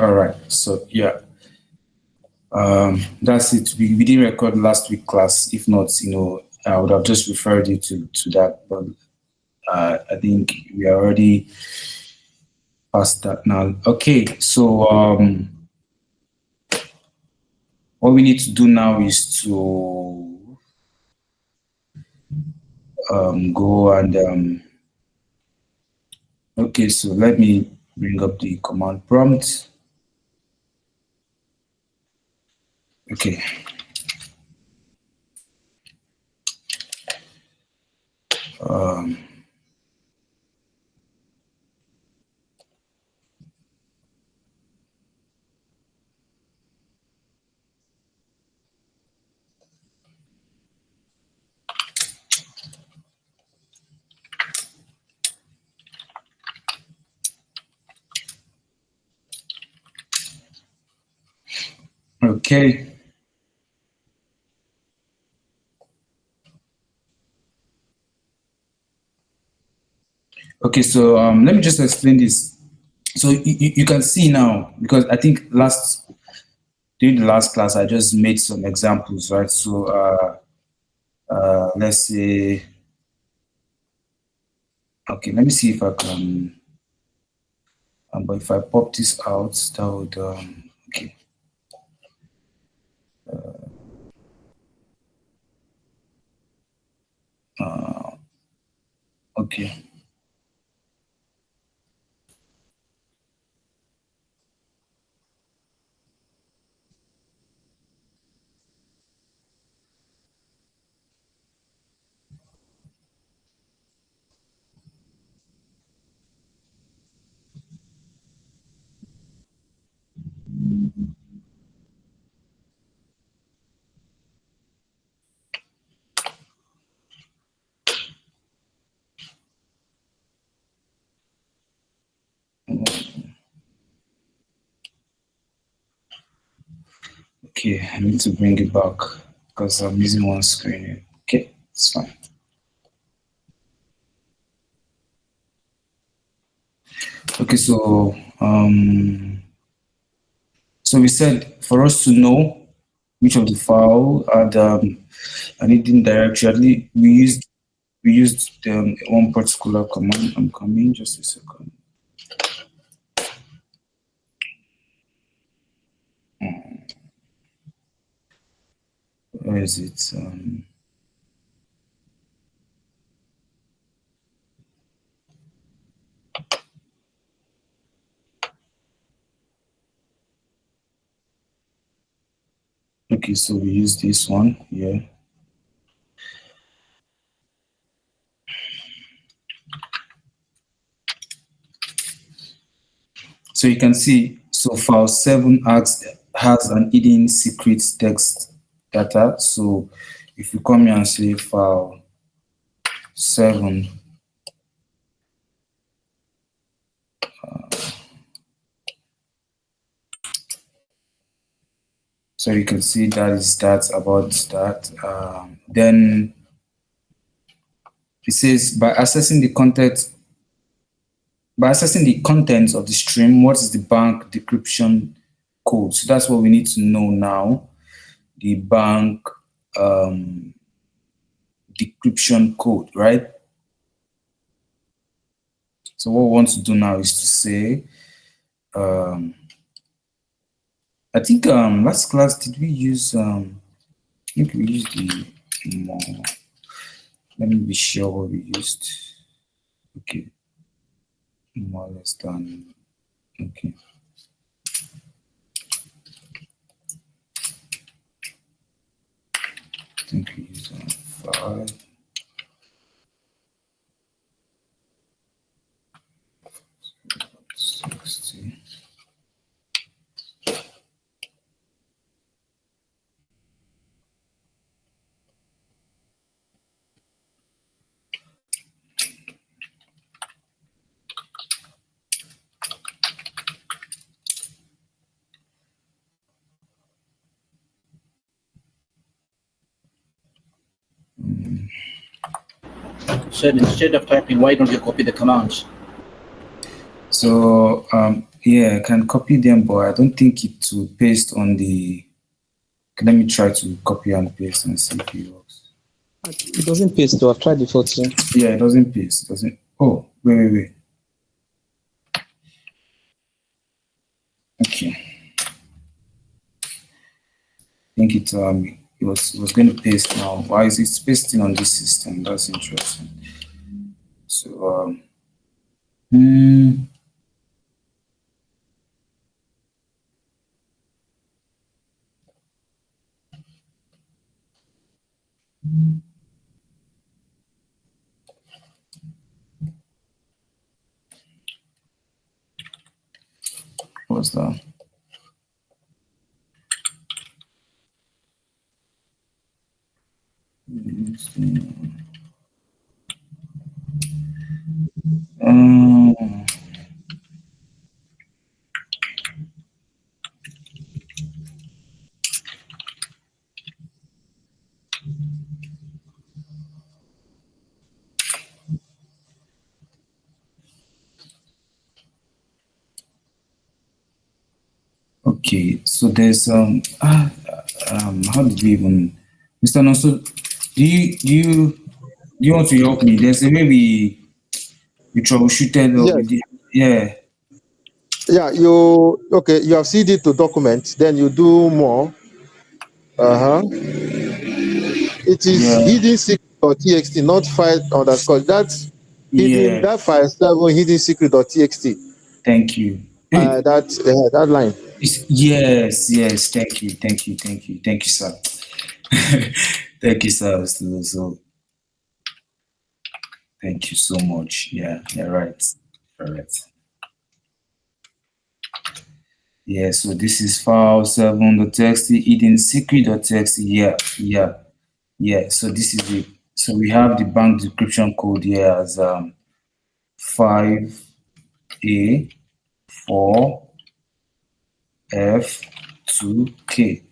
All right, so yeah, that's it. We didn't record last week class. If not, I would have just referred you to that. But I think we are already past that now. Okay, so what we need to do now is to go and okay, so let me bring up the command prompt. Okay. Okay. Okay, so let me just explain this. So you can see now, because I think during the last class, I just made some examples, right? So let's say, okay, let me see if I can, but if I pop this out, that would, okay. Okay. Okay, I need to bring it back because I'm using one screen here. Okay, it's fine. Okay, so so we said for us to know which of the file had an hidden directory, we used one particular command. I'm coming, just a second. Where is it? Okay, so we use this one here. So you can see, so file 7 has an hidden secret text data. So if you come here and say file 7, so you can see that is that about that. Then it says by accessing the contents of the stream, what is the bank decryption code? So that's what we need to know now. The bank decryption code, right? So what we want to do now is to say, I think last class did we use I think we used the more. Let me be sure what we used. Okay, more or less done. Okay. I think we used 5. Said instead of typing, why don't you copy the commands? So yeah, I can copy them, but I don't think it will paste on the. Let me try to copy and paste and see if it works. It doesn't paste though. I've tried before too. Yeah, it doesn't paste. It doesn't. Oh, wait. Okay. I think it was going to paste now. Why is it pasting on this system? That's interesting. So what's that? Okay, so there's how did we even, Mr. Noso, do you want to help me? There's a way we troubleshooted or we did, yeah. Yeah, you have CD to document, then you do more. It is hidden secret.txt, not file underscore. That's hidden, that file 7 hidden secret.txt. Thank you. That line. Yes, thank you, sir. Thank you, sir. So thank you so much. Yeah, right. Yeah, so this is file 7.txt, hidden secret.txt. Yeah. So this is it. So we have the bank description code here as 5A4F2K.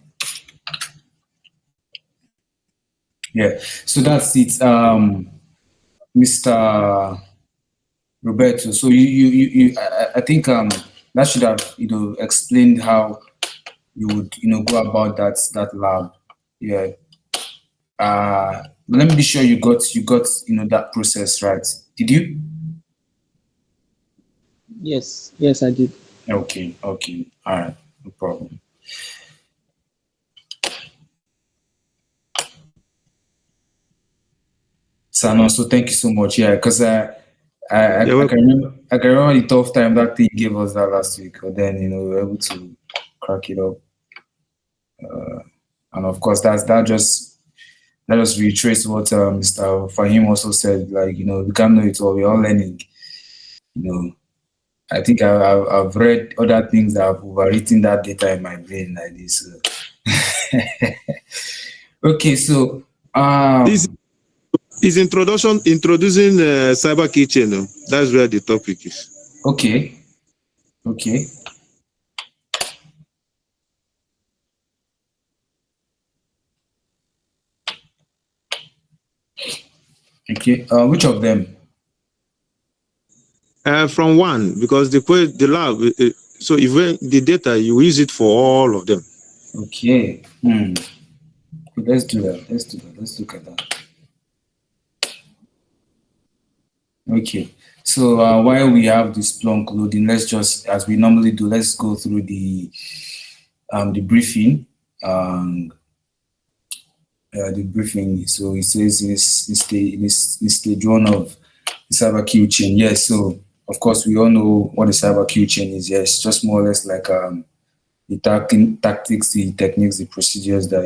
Yeah, so that's it, Mr. Roberto. So I think that should have explained how you would go about that lab. Yeah. Let me be sure you got that process right. Did you? Yes, I did. Okay. All right, no problem. Sano, so thank you so much. Yeah, because I can remember the tough time that thing gave us that last week, but then we were able to crack it up. And of course, that just reiterates what Mr. Fahim also said. Like, we can't know it all. We're all learning. I think I've read other things that have overwritten that data in my brain like this. Okay, so this is introducing cyber kitchen. That's where the topic is. Okay. Which of them? From one, because the lab. So if the data, you use it for all of them. Okay. Let's do that. Let's look at that. Okay. So while we have this Splunk loading, let's just, as we normally do, let's go through the briefing. The briefing. So it says in stage one of the cyber kill chain. Yes. So of course we all know what the cyber kill chain is. Yes, just more or less like the tactics, the techniques, the procedures that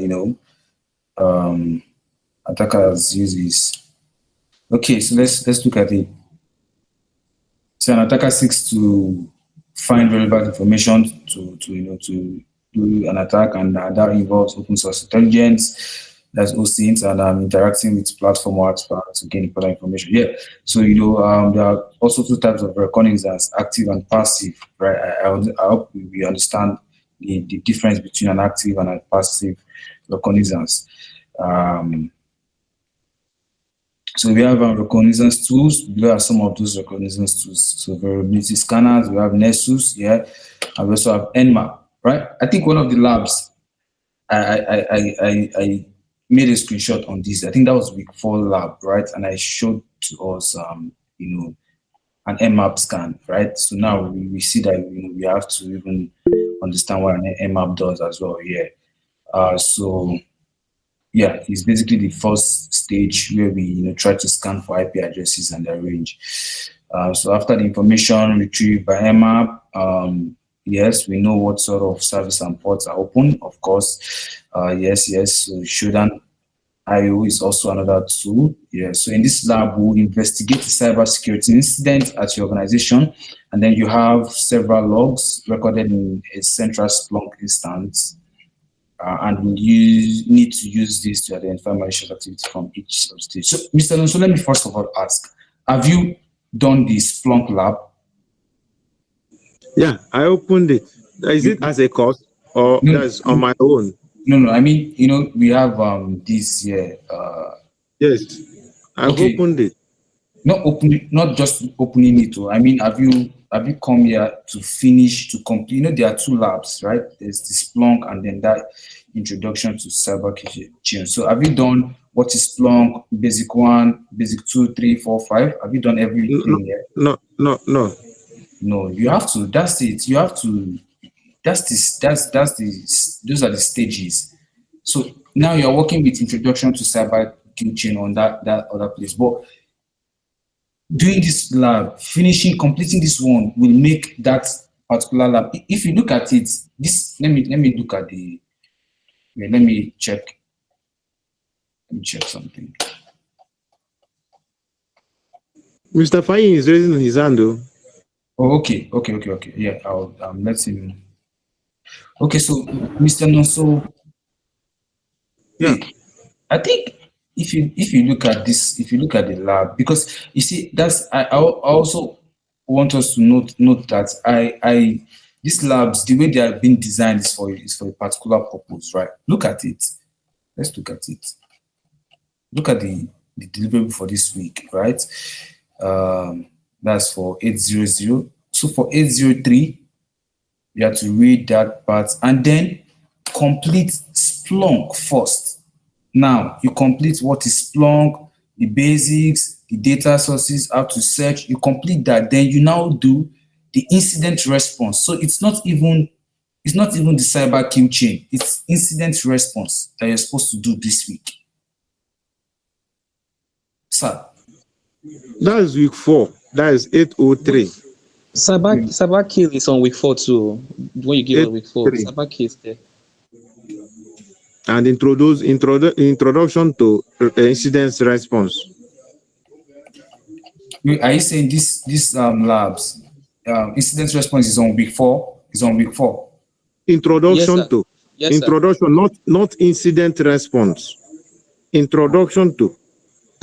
attackers uses. Okay, so let's look at it. So an attacker seeks to find relevant information to do an attack, and that involves open source intelligence, that's OSINT, and interacting with platform or experts to gain important information. Yeah. So there are also two types of reconnaissance: active and passive. Right. I hope we understand the difference between an active and a passive reconnaissance. So we have reconnaissance tools. Below are some of those reconnaissance tools. So variability scanners, we have Nessus, yeah, and we also have Nmap, right? I think one of the labs I made a screenshot on this. I think that was week 4 lab, right? And I showed to us, an Nmap scan, right? So now we see that we have to even understand what an Nmap does as well. Yeah. So yeah, it's basically the first stage where we try to scan for IP addresses and their range. So after the information retrieved by Nmap, yes, we know what sort of service and ports are open, of course. Yes. So Shodan IO is also another tool. Yeah. So in this lab, we'll investigate the cybersecurity incident at your organization, and then you have several logs recorded in a central Splunk instance. And you need to use this to identify malicious activity from each substage. So, Mr. Alonso, let me first of all ask, have you done the Splunk lab? Yeah, I opened it. Is it as a course or that's on my own? No. I mean, we have this here. Yes, I've opened it. Not just opening it. I mean, have you come here to finish, to complete? There are 2 labs, right? There's the Splunk and then that introduction to cyber kitchen. So have you done what is Splunk, basic 1, basic 2, 3, 4, 5? Have you done everything here? No. No, you have to. That's it. You have to. Those are the stages. So now you're working with introduction to cyber kitchen on that other place. But doing this lab, completing this one will make that particular lab. If you look at it, let me look at the. Let me check something. Mr. Fayin is raising his hand though. Oh, okay. Yeah, I'll let him. Okay, so Mr. Nonso. Yeah. I think if you look at this, if you look at the lab, because you see, I also want us to note that these labs, the way they are being designed is for a particular purpose, right? Look at it. Let's look at it. Look at the deliverable for this week, right? That's for 800. So for 803, you have to read that part and then complete Splunk first. Now you complete what is Splunk, the basics, the data sources, how to search. You complete that, then you now do the incident response. So it's not even the cyber kill chain. It's incident response that you're supposed to do this week, sir. That is week 4. That is 803. Cyber kill is on week 4 too. When you give a week 4, cyber kill is there. And introduction to incident response. Are you saying this labs incident response is on week 4? Is on week 4? Introduction Yes, to. Yes, introduction, not incident response. Introduction to.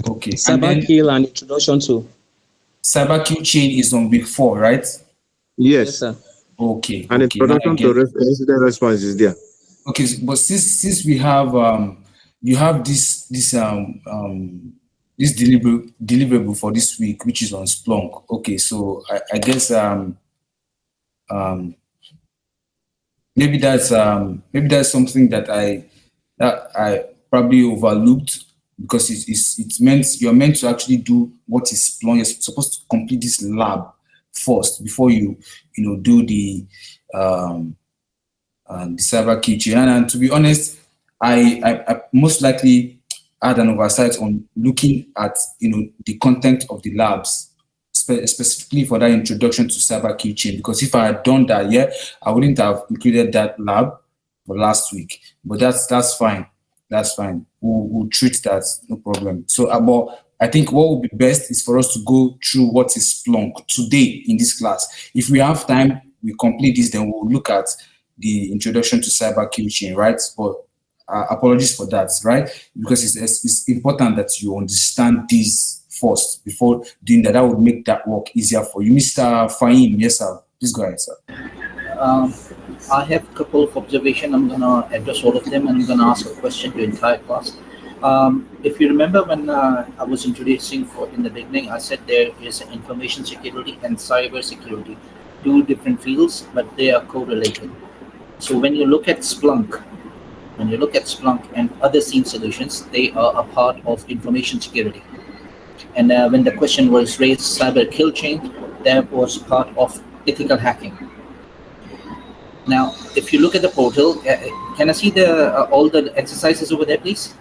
Okay. Cyber kill and introduction to. Cyber kill chain is on week 4, right? Yes, sir. Okay. And introduction to incident response is there. Okay, but since we have you have this deliverable for this week, which is on Splunk. Okay, so I guess maybe that's something that I probably overlooked, because it's meant, you're meant to actually do what is Splunk. You're supposed to complete this lab first before you do the cyber kitchen. And to be honest, I most likely had an oversight on looking at the content of the labs specifically for that introduction to cyber kitchen, because if I had done that, I wouldn't have included that lab for last week. But that's fine. That's fine. We'll treat that, no problem. So but I think what would be best is for us to go through what is Splunk today in this class. If we have time, we complete this, then we'll look at the introduction to cyber kill chain, right? But apologies for that, right? Because it's important that you understand this first before doing that. That would make that work easier for you. Mr. Fahim, yes, sir. Please go ahead, sir. I have a couple of observations. I'm going to address all of them, and I'm going to ask a question to the entire class. If you remember when I was introducing in the beginning, I said there is information security and cyber security, two different fields, but they are correlated. So when you look at Splunk, and other SIEM solutions, they are a part of information security. And when the question was raised, cyber kill chain, that was part of ethical hacking. Now, if you look at the portal, can I see the all the exercises over there, please?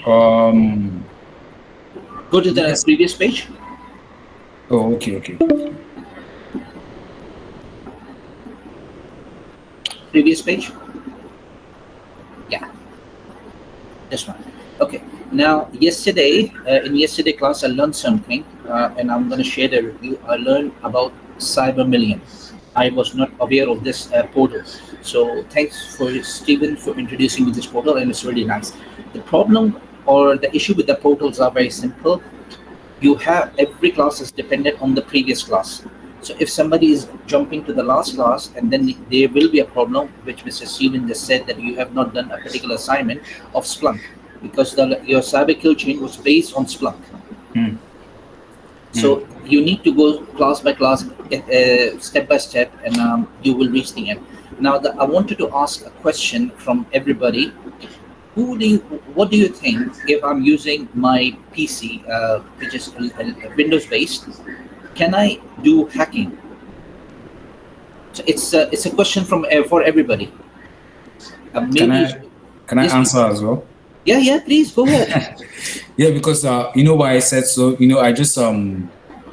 Go to the previous page. Oh, okay. Previous page. Yeah, this one. Okay. Now, yesterday, in yesterday class, I learned something, and I'm going to share the review. I learned about Cyber Million. I was not aware of this portal. So thanks for Stephen for introducing me this portal, and it's really nice. The problem or the issue with the portals are very simple. You have every class is dependent on the previous class. So if somebody is jumping to the last class, and then there will be a problem, which Mr. Stephen just said that you have not done a particular assignment of Splunk, because your cyber kill chain was based on Splunk. So you need to go class by class, step by step, and you will reach the end. Now, I wanted to ask a question from everybody. What do you think if I'm using my PC, which is Windows based? Can I do hacking? So it's a question from for everybody. Can I answer as well? Yeah, please go ahead. Yeah, because you know why I said so. I just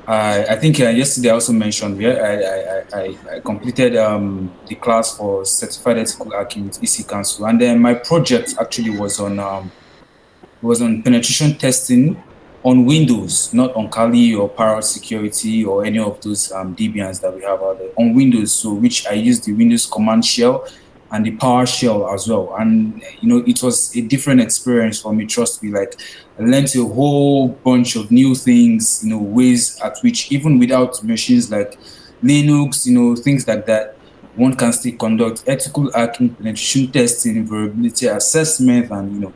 I think yesterday I also mentioned I completed the class for certified ethical hacking with EC Council, and then my project actually was on penetration testing on Windows, not on Kali or Parrot Security or any of those Debians that we have out there, on Windows. So which I used the Windows command shell and the PowerShell as well. And it was a different experience for me, trust me. Like, I learned a whole bunch of new things, ways at which, even without machines like Linux, things like that, one can still conduct ethical hacking, penetration testing, vulnerability assessment, and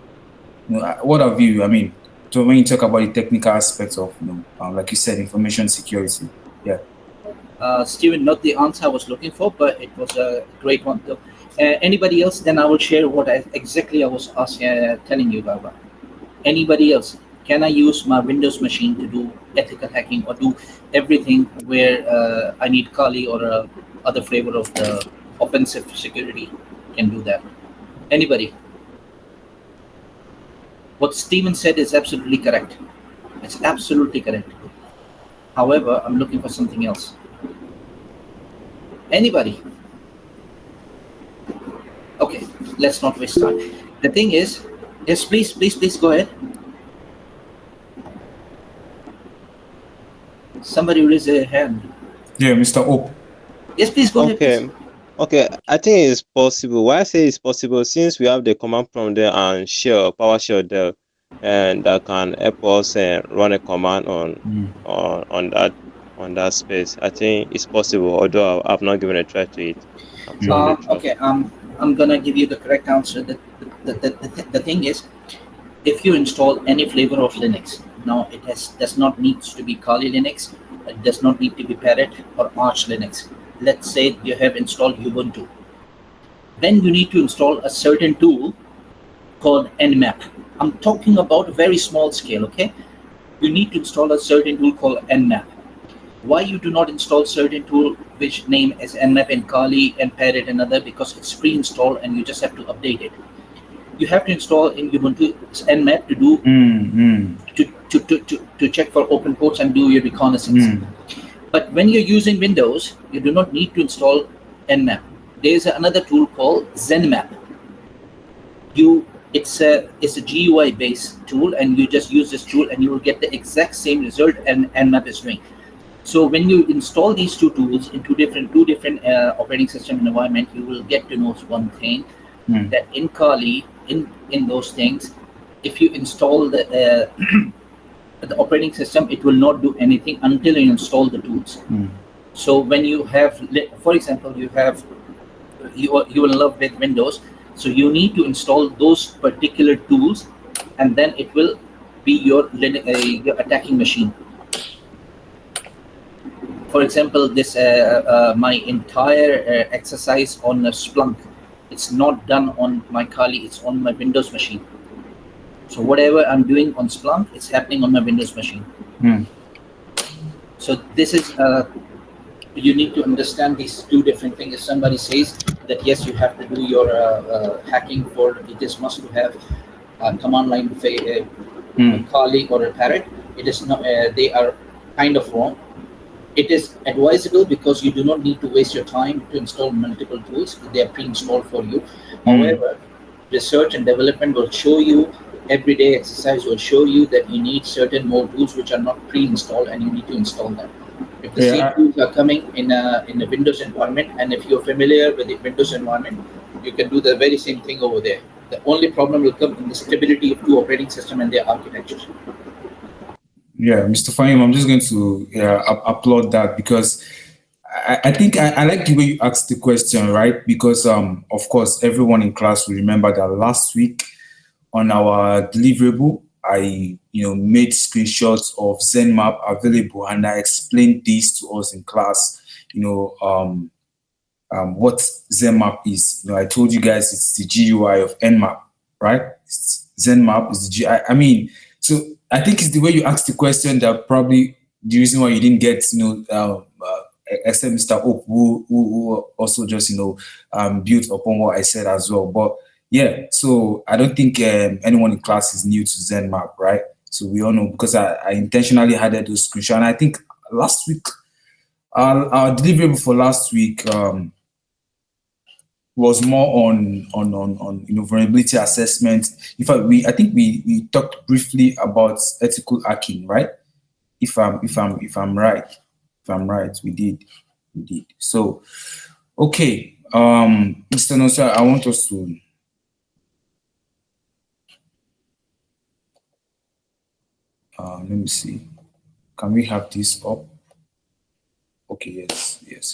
what have you. I mean, so when you talk about the technical aspects of, like you said, information security, yeah. Stephen, not the answer I was looking for, but it was a great one though. Anybody else? Then I will share what exactly I was telling you about. Anybody else? Can I use my Windows machine to do ethical hacking or do everything where I need Kali or other flavor of the offensive security? Can do that. Anybody? What Stephen said is absolutely correct. It's absolutely correct. However, I'm looking for something else. Anybody? Okay, let's not waste time. The thing is, yes, please go ahead. Somebody raise their hand. Yeah, Mr. Ope. Yes, please go ahead. Please. Okay, I think it's possible. Why I say it's possible, since we have the command prompt there and PowerShell there, and that can help us run a command on that space. I think it's possible, although I've not given a try to it. Okay, I'm gonna give you the correct answer. The thing is, if you install any flavor of Linux, now it does not need to be Kali Linux, it does not need to be Parrot or Arch Linux. Let's say you have installed Ubuntu. Then you need to install a certain tool called Nmap. I'm talking about a very small scale, okay? You need to install a certain tool called Nmap. Why you do not install certain tool which name as Nmap and Kali and Parrot and other? Because it's pre-installed and you just have to update it. You have to install in Ubuntu Nmap to do to check for open ports and do your reconnaissance. But when you're using Windows, you do not need to install Nmap. There's another tool called ZenMap. It's a GUI based tool, and you just use this tool and you will get the exact same result and Nmap is doing. So when you install these two tools in two different operating system environment, you will get to know one thing, that in Kali, in those things, if you install the operating system, it will not do anything until you install the tools. So when you have, for example, you will love with Windows, so you need to install those particular tools and then it will be your attacking machine. For example, this my entire exercise on Splunk, it's not done on my Kali, it's on my Windows machine. So whatever I'm doing on Splunk, it's happening on my Windows machine. So this is you need to understand these two different things. If somebody says that yes, you have to do your hacking for it is must to have a command line Kali or a Parrot, it is not. They are kind of wrong. It is advisable because you do not need to waste your time to install multiple tools. They are pre-installed for you. However, research and development will show you, everyday exercise will show you that you need certain more tools which are not pre-installed and you need to install them. If the same tools are coming in a Windows environment, and if you're familiar with the Windows environment, you can do the very same thing over there. The only problem will come in the stability of two operating systems and their architectures. Yeah, Mr. Fahim, I'm just going to applaud that because I think I like the way you asked the question, right? Because of course, everyone in class will remember that last week on our deliverable, I made screenshots of ZenMap available, and I explained this to us in class. What ZenMap is. I told you guys it's the GUI of Nmap, right? ZenMap is the GUI. I mean, so I think it's the way you asked the question that probably the reason why you didn't get, except Mr. Hope, who also just, built upon what I said as well. But yeah, so I don't think anyone in class is new to ZenMap, right? So we all know because I intentionally added those screenshots. And I think last week, our deliverable for last week was more on vulnerability assessment. In fact, I think we talked briefly about ethical hacking, right? If I'm right, we did. So, okay, Mr. Nosa, I want us to. Let me see. Can we have this up? Okay. Yes.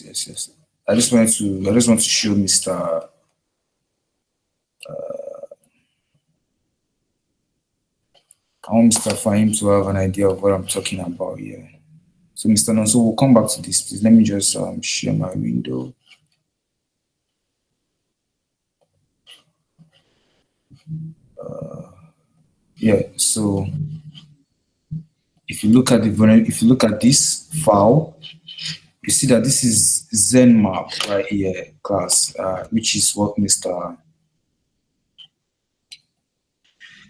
I just want to show Mr. I want Mr. Fahim to have an idea of what I'm talking about here. So, Mr. Nonso, we'll come back to this, please. Let me just share my window. Yeah. So, if you look at this file, you see that this is ZenMap right here, class, which is what Mr.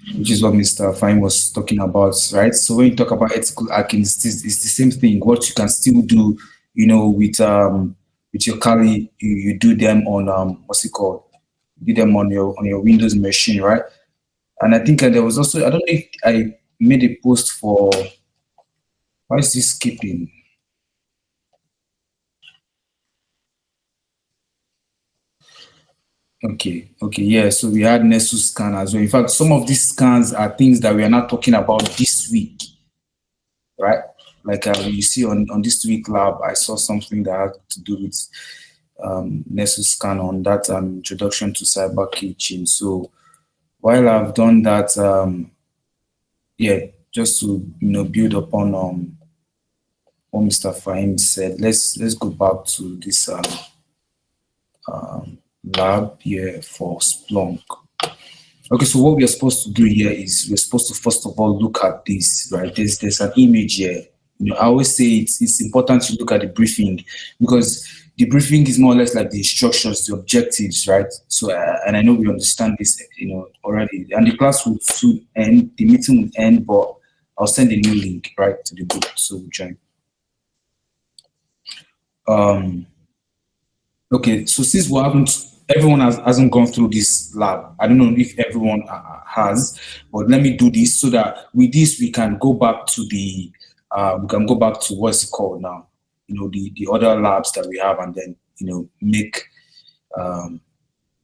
Fahim was talking about, right? So when you talk about ethical hacking, it's the same thing. What you can still do, with your Kali, you do them on what's it called? You do them on your Windows machine, right? And I think there was also, I don't know if I made a post for. Why is this skipping? Okay, yeah. So we had Nessus scan as well. In fact, some of these scans are things that we are not talking about this week, right? Like you see on this week lab, I saw something that had to do with Nessus scan on that introduction to cyber kitchen. So while I've done that, yeah, just to build upon what Mr. Fahim said, let's go back to this lab here for Splunk. Okay, so what we are supposed to do here is we're supposed to first of all look at this, right? There's an image here. I always say it's important to look at the briefing because the briefing is more or less like the instructions, the objectives, right? So and I know we understand this, already. And the class will soon end, the meeting will end, but I'll send a new link right to the book, so we'll join. Okay, so since everyone hasn't gone through this lab. I don't know if everyone has, but let me do this so that with this we can go back to what's it called now, the other labs that we have, and then make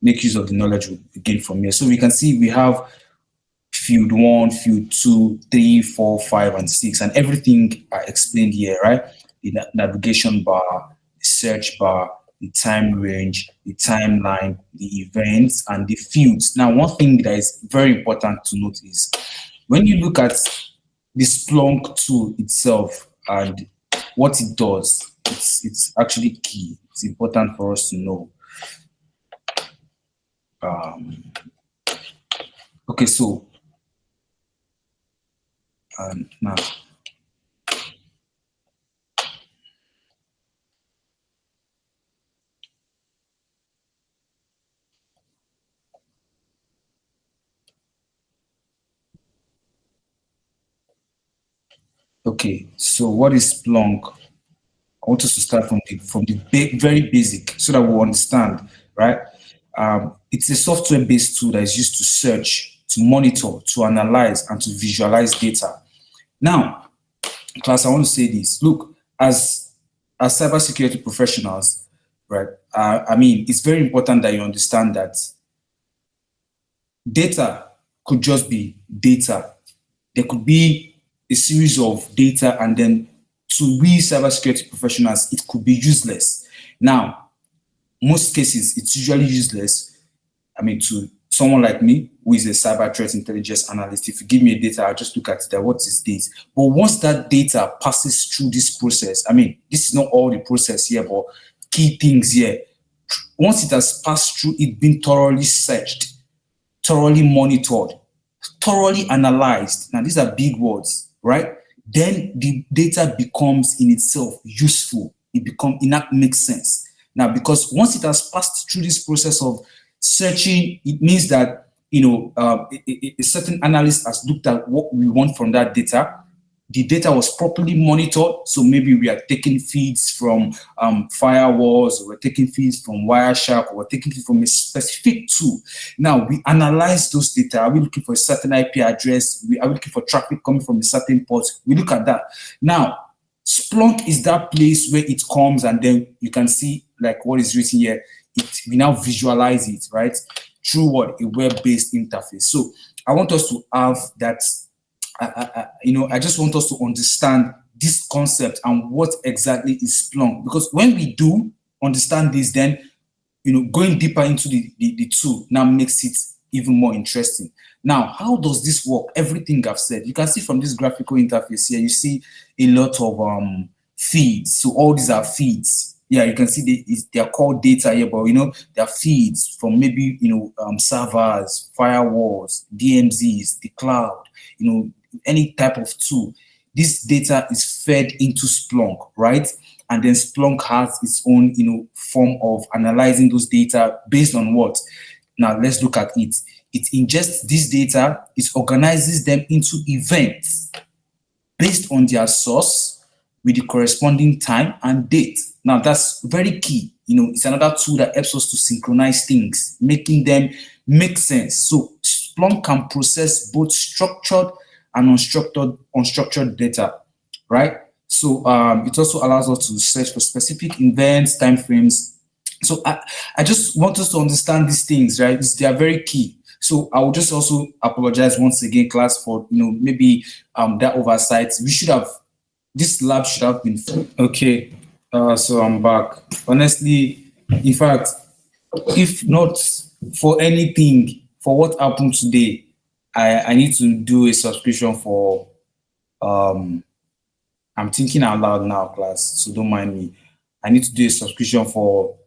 use of the knowledge we gain from here. So we can see we have field 1, field 2, 3, 4, 5, and 6, and everything are explained here, right? The navigation bar, the search bar, the time range, the timeline, the events, and the fields. Now, one thing that is very important to note is when you look at the Splunk tool itself and what it does, it's actually key. It's important for us to know. Okay, so now. Okay, so what is Splunk? I want us to start from the very basic so that we'll understand, right? It's a software-based tool that is used to search, to monitor, to analyze, and to visualize data. Now, class, I want to say this. Look, as cybersecurity professionals, right? I mean, it's very important that you understand that data could just be data. There could be a series of data, and then to we cybersecurity professionals, it could be useless. Now, most cases, it's usually useless. I mean, to someone like me, who is a cyber threat intelligence analyst, if you give me a data, I'll just look at it, what is this? But once that data passes through this process, I mean, this is not all the process here, but key things here. Once it has passed through, it's been thoroughly searched, thoroughly monitored, thoroughly analyzed. Now, these are big words, right? Then the data becomes in itself useful. It makes sense. Now, because once it has passed through this process of searching, it means that, a certain analyst has looked at what we want from that data. The data was properly monitored. So maybe we are taking feeds from firewalls, or we're taking feeds from Wireshark, or we're taking feeds from a specific tool. Now, we analyze those data. Are we looking for a certain IP address? Are we looking for traffic coming from a certain port? We look at that. Now, Splunk is that place where it comes, and then you can see like what is written here. We now visualize it, right? Through what? A web-based interface. So I want us to have that. I just want us to understand this concept and what exactly is Splunk. Because when we do understand this, then going deeper into the tool now makes it even more interesting. Now, how does this work? Everything I've said, you can see from this graphical interface here, you see a lot of feeds. So all these are feeds. Yeah, you can see they are called data here, but they are feeds from maybe servers, firewalls, DMZs, the cloud, any type of tool. This data is fed into Splunk, right? And then Splunk has its own form of analyzing those data based on what? Now let's look at it. It ingests this data, it organizes them into events based on their source with the corresponding time and date. Now that's very key. It's another tool that helps us to synchronize things, making them make sense. So Splunk can process both structured and unstructured data, right? So it also allows us to search for specific events, timeframes. So I just want us to understand these things, right? They are very key. So I will just also apologize once again, class, for maybe that oversight. This lab should have been full. Okay, so I'm back. Honestly, in fact, if not for anything, for what happened today, I need to do a subscription for I'm thinking out loud now, class, so don't mind me. I need to do a subscription for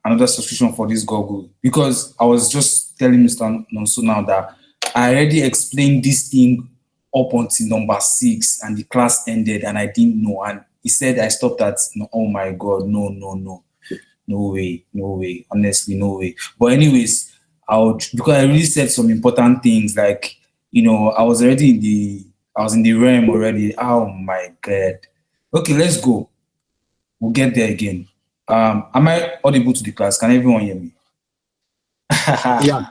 another subscription for this Google, because I was just telling Mr. Nonso now that I already explained this thing up until number 6 and the class ended and I didn't know, and he said I stopped at oh my god, no way, honestly, no way. But anyways, because I really said some important things, like I was in the realm already. Oh my god. Okay, let's go. We'll get there again. Am I audible to the class? Can everyone hear me? Yeah.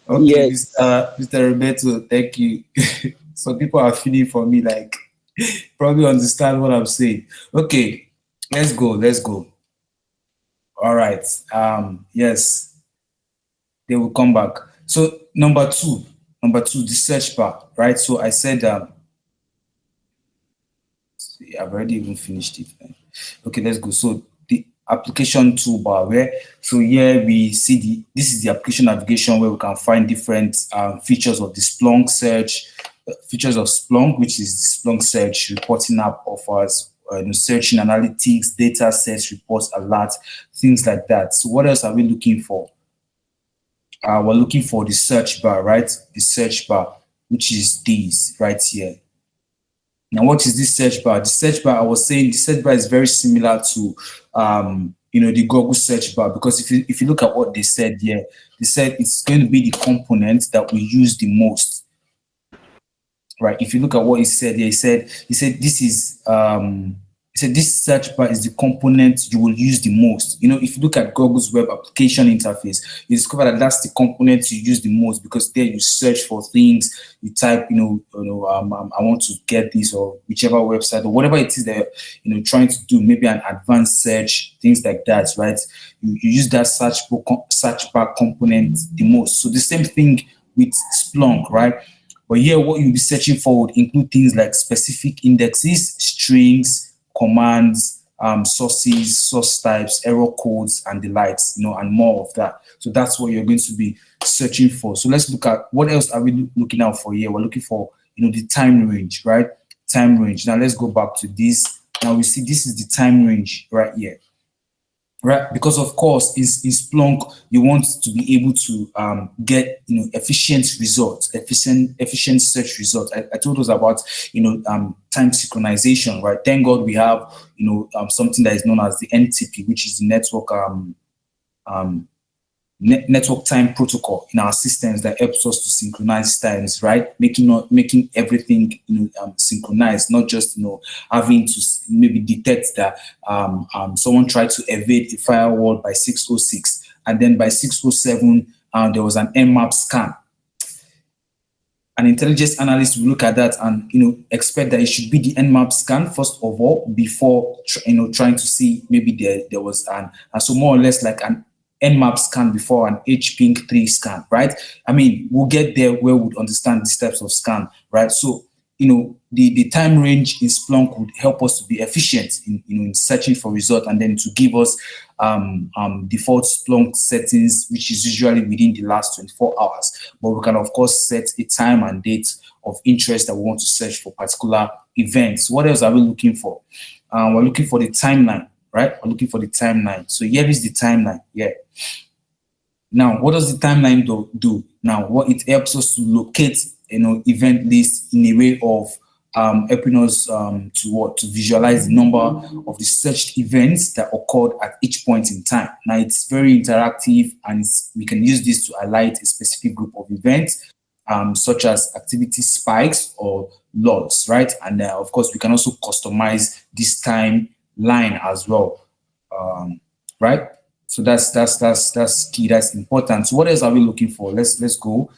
Okay, Yes. Mr. Roberto, thank you. Some people are feeling for me, like probably understand what I'm saying. Okay, let's go. All right. Yes. They will come back. So number two, the search bar, right? So I said, see, I've already even finished it. Okay, let's go. So application toolbar so here we see this is the application navigation where we can find different features of the Splunk search, features of Splunk, which is the Splunk search reporting app offers searching analytics, data sets, reports, alerts, things like that. So what else are we looking for? We're looking for the search bar, right? The search bar, which is this right here. Now, what is this search bar? The search bar, I was saying, the search bar is very similar to, the Google search bar, because if you look at what they said here, they said it's going to be the component that we use the most, right? If you look at what he said here, he said this is he said this search bar is the component you will use the most. If you look at Google's web application interface, you discover that that's the component you use the most, because there you search for things, you type, I want to get this, or whichever website or whatever it is that trying to do, maybe an advanced search, things like that, right? You use that search bar component the most. So the same thing with Splunk, right? But here, what you'll be searching for would include things like specific indexes, strings, commands, sources, source types, error codes, and the likes, and more of that. So that's what you're going to be searching for. So let's look at what else are we looking out for here. We're looking for, the time range, right? Time range. Now let's go back to this. Now we see this is the time range right here. Right, because of course, in Splunk, you want to be able to get efficient results, efficient search results. I told us about time synchronization, right? Thank God we have something that is known as the NTP, which is the network time protocol in our systems that helps us to synchronize times, right? Making everything synchronized, not just having to maybe detect that someone tried to evade a firewall by 606, and then by 607 there was an Nmap scan. An intelligence analyst will look at that and expect that it should be the Nmap scan first of all before trying to see maybe there was so more or less like an Nmap scan before an HPing3 scan, right? I mean, we'll get there where we'll understand these types of scan, right? So, the time range in Splunk would help us to be efficient in searching for results, and then to give us default Splunk settings, which is usually within the last 24 hours. But we can, of course, set a time and date of interest that we want to search for particular events. What else are we looking for? We're looking for the timeline. Right? We're looking for the timeline. So here is the timeline. Yeah. Now, what does the timeline do? Now, what it helps us to locate, event list in a way of helping us to visualize the number of the searched events that occurred at each point in time. Now, it's very interactive, and we can use this to highlight a specific group of events, such as activity spikes or logs, right? And of course, we can also customize this time line as well, right? So that's key, that's important. So what else are we looking for? Let's go.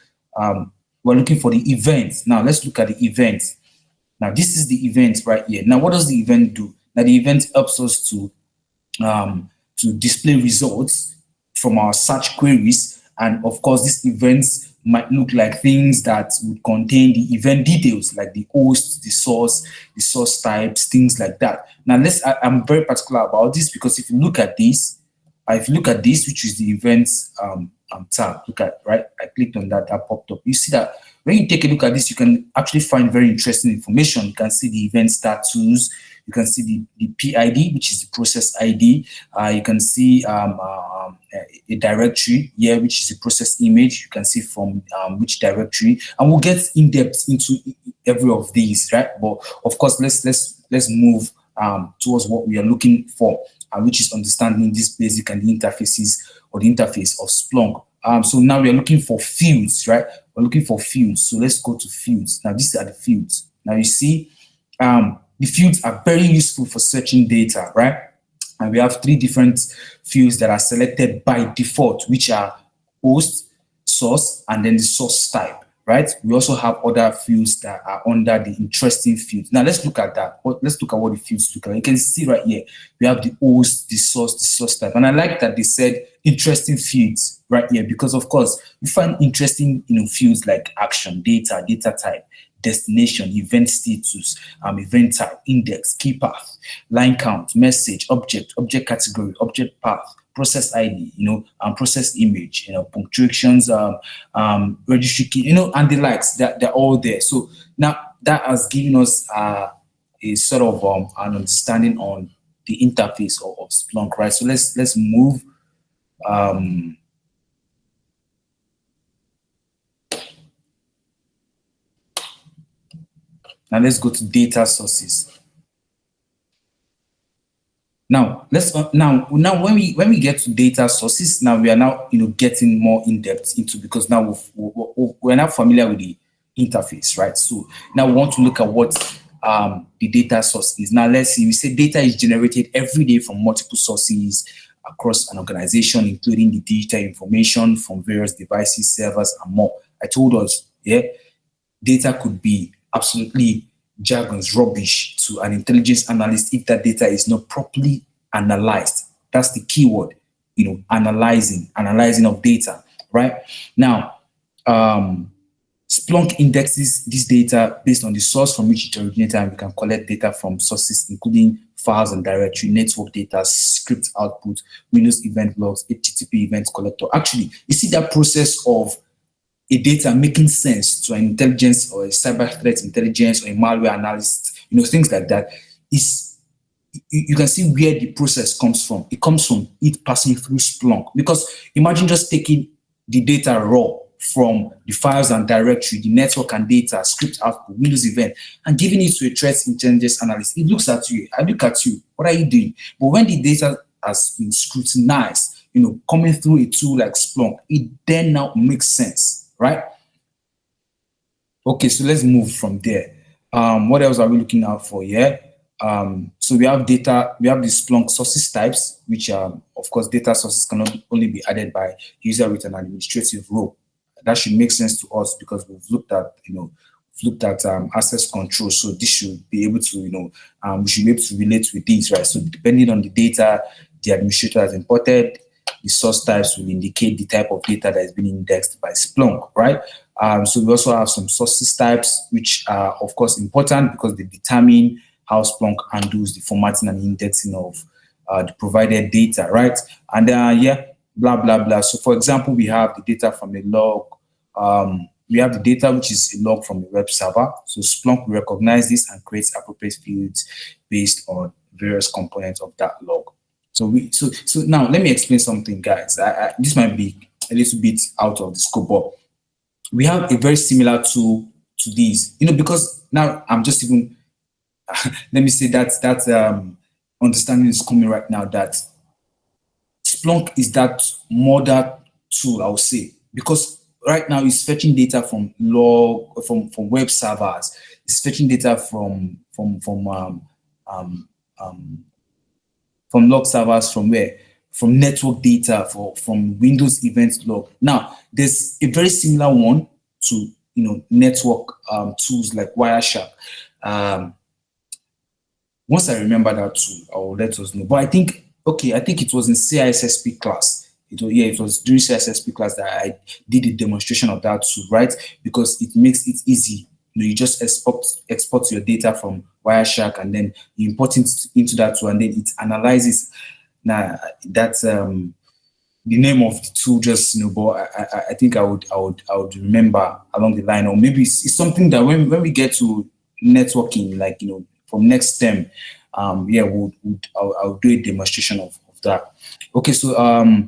We're looking for the event. Now let's look at the event. Now this is the event right here. Now what does the event do? Now the event helps us to display results from our search queries, and of course these events might look like things that would contain the event details, like the host, the source types, things like that. Now, I'm very particular about this, because if you look at this, which is the events tab, look at, right? I clicked on that popped up. You see that when you take a look at this, you can actually find very interesting information. You can see the event status, you can see the PID, which is the process ID. You can see a directory here, which is a process image. You can see from which directory, and we'll get in depth into every of these, right? But of course, let's move towards what we are looking for, which is understanding this basic and the interfaces, or the interface of Splunk. So now we are looking for fields, right? We're looking for fields. So let's go to fields. Now these are the fields. Now you see, the fields are very useful for searching data, right? And we have 3 different fields that are selected by default, which are host, source, and then the source type, right? We also have other fields that are under the interesting fields. Now let's look at that. Let's look at what the fields look like. You can see right here, we have the host, the source type. And I like that they said interesting fields right here, because of course, you find interesting fields like action, data type, destination, event status, event type, index, key path, line count, message, object category, object path, process ID, and process image, punctuations, registry key, and the likes. They're all there. So now that has given us a sort of an understanding on the interface of Splunk, right? So let's move. Now let's go to data sources. Now now when we get to data sources, now we are now getting more in depth into, because now we're now familiar with the interface, right? So now we want to look at what the data source is. Now let's see. We say data is generated every day from multiple sources across an organization, including the digital information from various devices, servers, and more. I told us, data could be absolutely jargons, rubbish to an intelligence analyst if that data is not properly analyzed. That's the key word, analyzing of data, right? Now, Splunk indexes this data based on the source from which it originated, and we can collect data from sources including files and directory, network data, script output, Windows event logs, HTTP event collector. Actually, you see that process of a data making sense to an intelligence or a cyber threat intelligence or a malware analyst, things like that, is you can see where the process comes from. It comes from it passing through Splunk. Because imagine just taking the data raw from the files and directory, the network and data, script output, Windows event, and giving it to a threat intelligence analyst. It looks at you, I look at you, what are you doing? But when the data has been scrutinized, coming through a tool like Splunk, it then now makes sense. Right? Okay, so let's move from there. What else are we looking out for here? So we have data, we have the Splunk sources types, which of course, data sources cannot only be added by user with an administrative role. That should make sense to us because we've looked at, access control. So this should be able to, we should be able to relate with these, right? So depending on the data the administrator has imported, the source types will indicate the type of data that is being indexed by Splunk, right? So we also have some sources types, which are, of course, important because they determine how Splunk handles the formatting and indexing of the provided data, right? And blah, blah, blah. So, for example, we have the data from a log. We have the data, which is a log from a web server. So Splunk will recognize this and creates appropriate fields based on various components of that log. So now let me explain something, guys. This might be a little bit out of the scope, but we have a very similar tool to these, because now I'm just even, let me say that understanding is coming right now that Splunk is that mother tool, I would say, because right now it's fetching data from web servers, it's fetching data from log servers, from where? From network data, from Windows event log. Now, there's a very similar one to network tools like Wireshark. Once I remember that tool, I will let us know. But I think it was in CISSP class. It was during CISSP class that I did a demonstration of that tool, right? Because it makes it easy. You just export your data from Wireshark and then you import it into that tool and then it analyzes. Now that's the name of the tool, just but I think I would remember along the line, or maybe it's something that when we get to networking, like from next term, I'll do a demonstration of that. Okay, so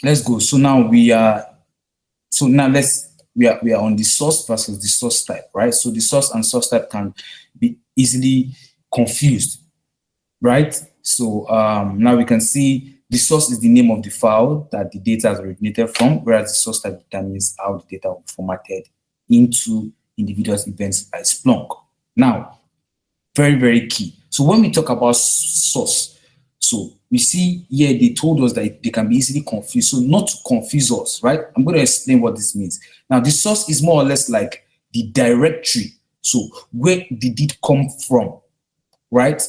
let's go. So now we are on the source versus the source type, right? So the source and source type can be easily confused, right? So now we can see the source is the name of the file that the data has originated from, whereas the source type determines how the data will be formatted into individual events by Splunk. Now, very, very key. So when we talk about source, so we see here they told us that they can be easily confused. So not to confuse us, right? I'm going to explain what this means. Now, the source is more or less like the directory. So where did it come from, right?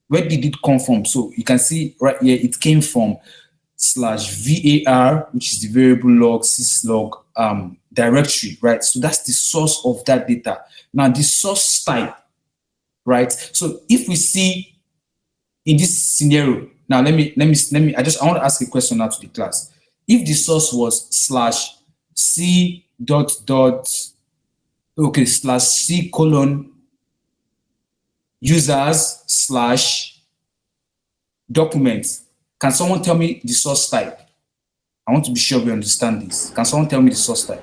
Where did it come from? So you can see right here, it came from /var, which is the variable log syslog directory, right? So that's the source of that data. Now the source type, right? So if we see in this scenario, now let me, I want to ask a question now to the class. If the source was /c dot okay /c colon users / documents, can someone tell me the source type? I want to be sure we understand this. Can someone tell me the source type?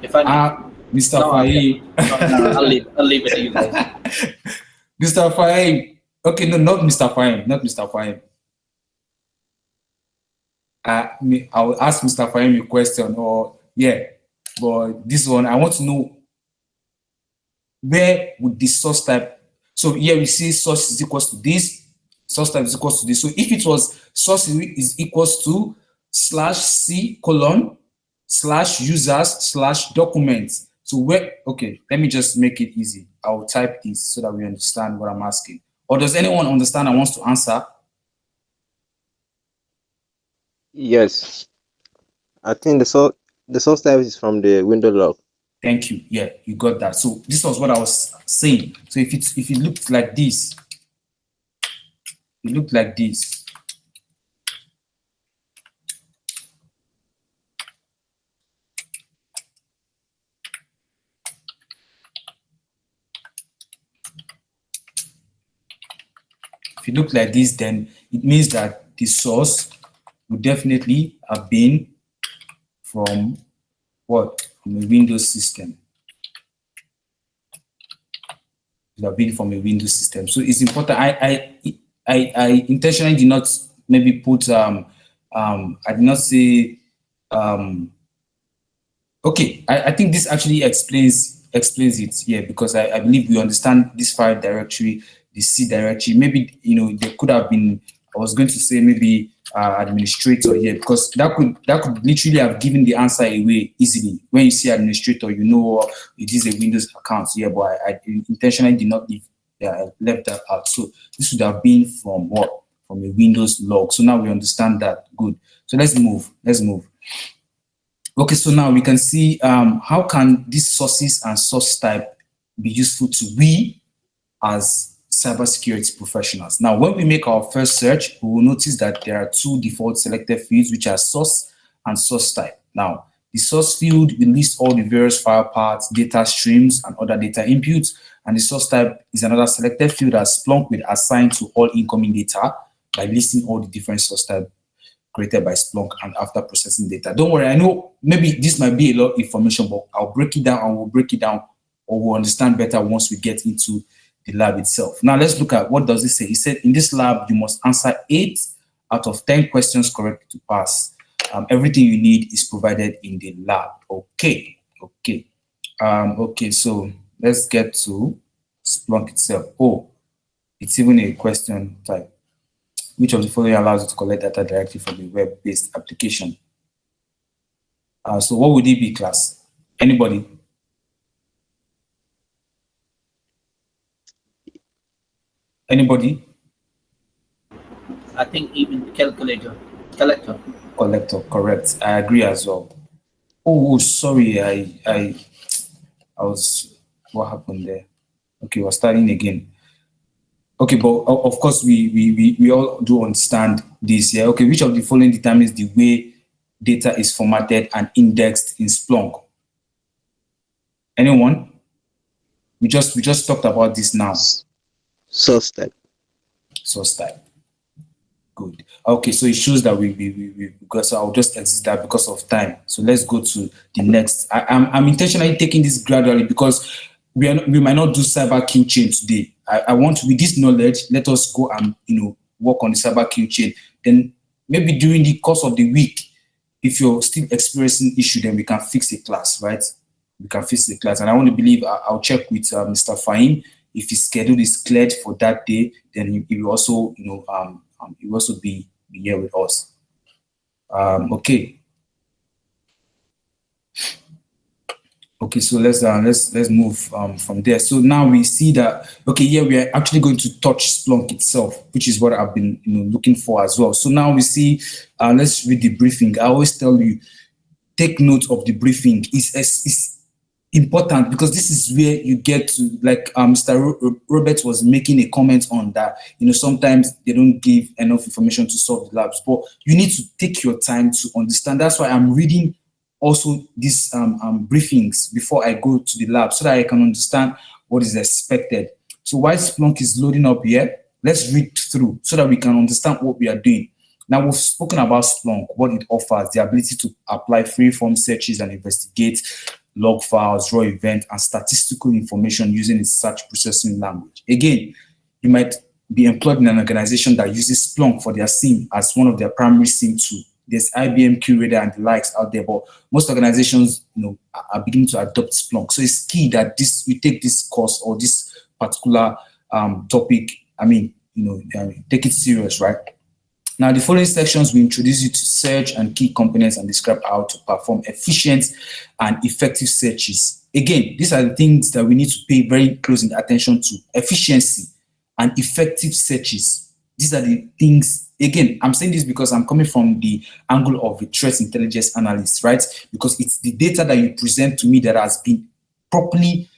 If I Mr. no, Faye. no, I'll leave it to you guys. Mr. Faye. Okay, no, not Mr. Faye, not Mr. Faye. I will ask Mr. Faye a question, or yeah, but this one I want to know, where would the source type? So here we see source is equals to this, source type is equals to this. So if it was source is equals to /c colon /users / documents. So where, okay, let me just make it easy. I'll type this so that we understand what I'm asking. Or does anyone understand and wants to answer? Yes. I think the source type is from the window log. Thank you. Yeah, you got that. So this was what I was saying. So if it looked like this, it looked like this. If it looked like this, then it means that the source would definitely have been from what? From a Windows system. It would have been from a Windows system. So it's important. I intentionally did not maybe put I did not say okay. I think this actually explains it, yeah, because I believe we understand this file directory, the C directory. Maybe there could have been, I was going to say maybe administrator here, because that could literally have given the answer away easily. When you see administrator, it is a Windows account. Yeah, but I intentionally did not left that out. So this would have been from what? From a Windows log. So now we understand that. Good. So let's move. Okay, so now we can see how can these sources and source type be useful to we as cybersecurity professionals. Now, when we make our first search, we will notice that there are two default selected fields, which are source and source type. Now, the source field will list all the various file paths, data streams, and other data inputs, and the source type is another selected field that Splunk will assign to all incoming data by listing all the different source types created by Splunk and after processing data. Don't worry, I know maybe this might be a lot of information, but I'll break it down, and we'll break it down, or we'll understand better once we get into the lab itself. Now let's look at what does it say. It said in this lab you must answer 8 out of 10 questions correctly to pass. Everything you need is provided in the lab. Okay. So let's get to Splunk itself. Oh, it's even a question type. Which of the following allows you to collect data directly from a web-based application? So what would it be, class? Anybody? Anybody? I think even collector. Collector, correct. I agree as well. Oh, sorry, I was, what happened there? Okay, we're starting again. Okay, but of course we all do understand this. Yeah. Okay, which of the following determines the way data is formatted and indexed in Splunk? Anyone? We just talked about this now. Source type. Source type. Good. Okay, so it shows that we because I'll just exit that because of time. So let's go to the next. I'm intentionally taking this gradually because we might not do cyber kill chain today. I want, with this knowledge, let us go and work on the cyber kill chain. Then maybe during the course of the week, if you're still experiencing issue, then we can fix the class, right? We can fix the class. And I want to believe I'll check with Mr. Fahim. If his schedule is cleared for that day, then he will also, he will also be here with us. Okay. Okay, so let's move from there. So now we see that we are actually going to touch Splunk itself, which is what I've been looking for as well. So now we see, let's read the briefing. I always tell you, take note of the briefing. It's important because this is where you get to, like Mr. Robert was making a comment on that. Sometimes they don't give enough information to solve the labs, but you need to take your time to understand. That's why I'm reading also these briefings before I go to the lab so that I can understand what is expected. So while Splunk is loading up here, let's read through so that we can understand what we are doing. Now, we've spoken about Splunk, what it offers, the ability to apply free-form searches and investigate log files, raw event, and statistical information using its search processing language. Again, you might be employed in an organization that uses Splunk for their SIEM as one of their primary SIEM tools. There's IBM QRadar and the likes out there, but most organizations, are beginning to adopt Splunk. So it's key that we take this course or this particular topic. Take it serious, right? Now, the following sections will introduce you to search and key components and describe how to perform efficient and effective searches. Again, these are the things that we need to pay very close attention to: efficiency and effective searches. These are the things. Again, I'm saying this because I'm coming from the angle of a threat intelligence analyst, right? Because it's the data that you present to me that has been properly,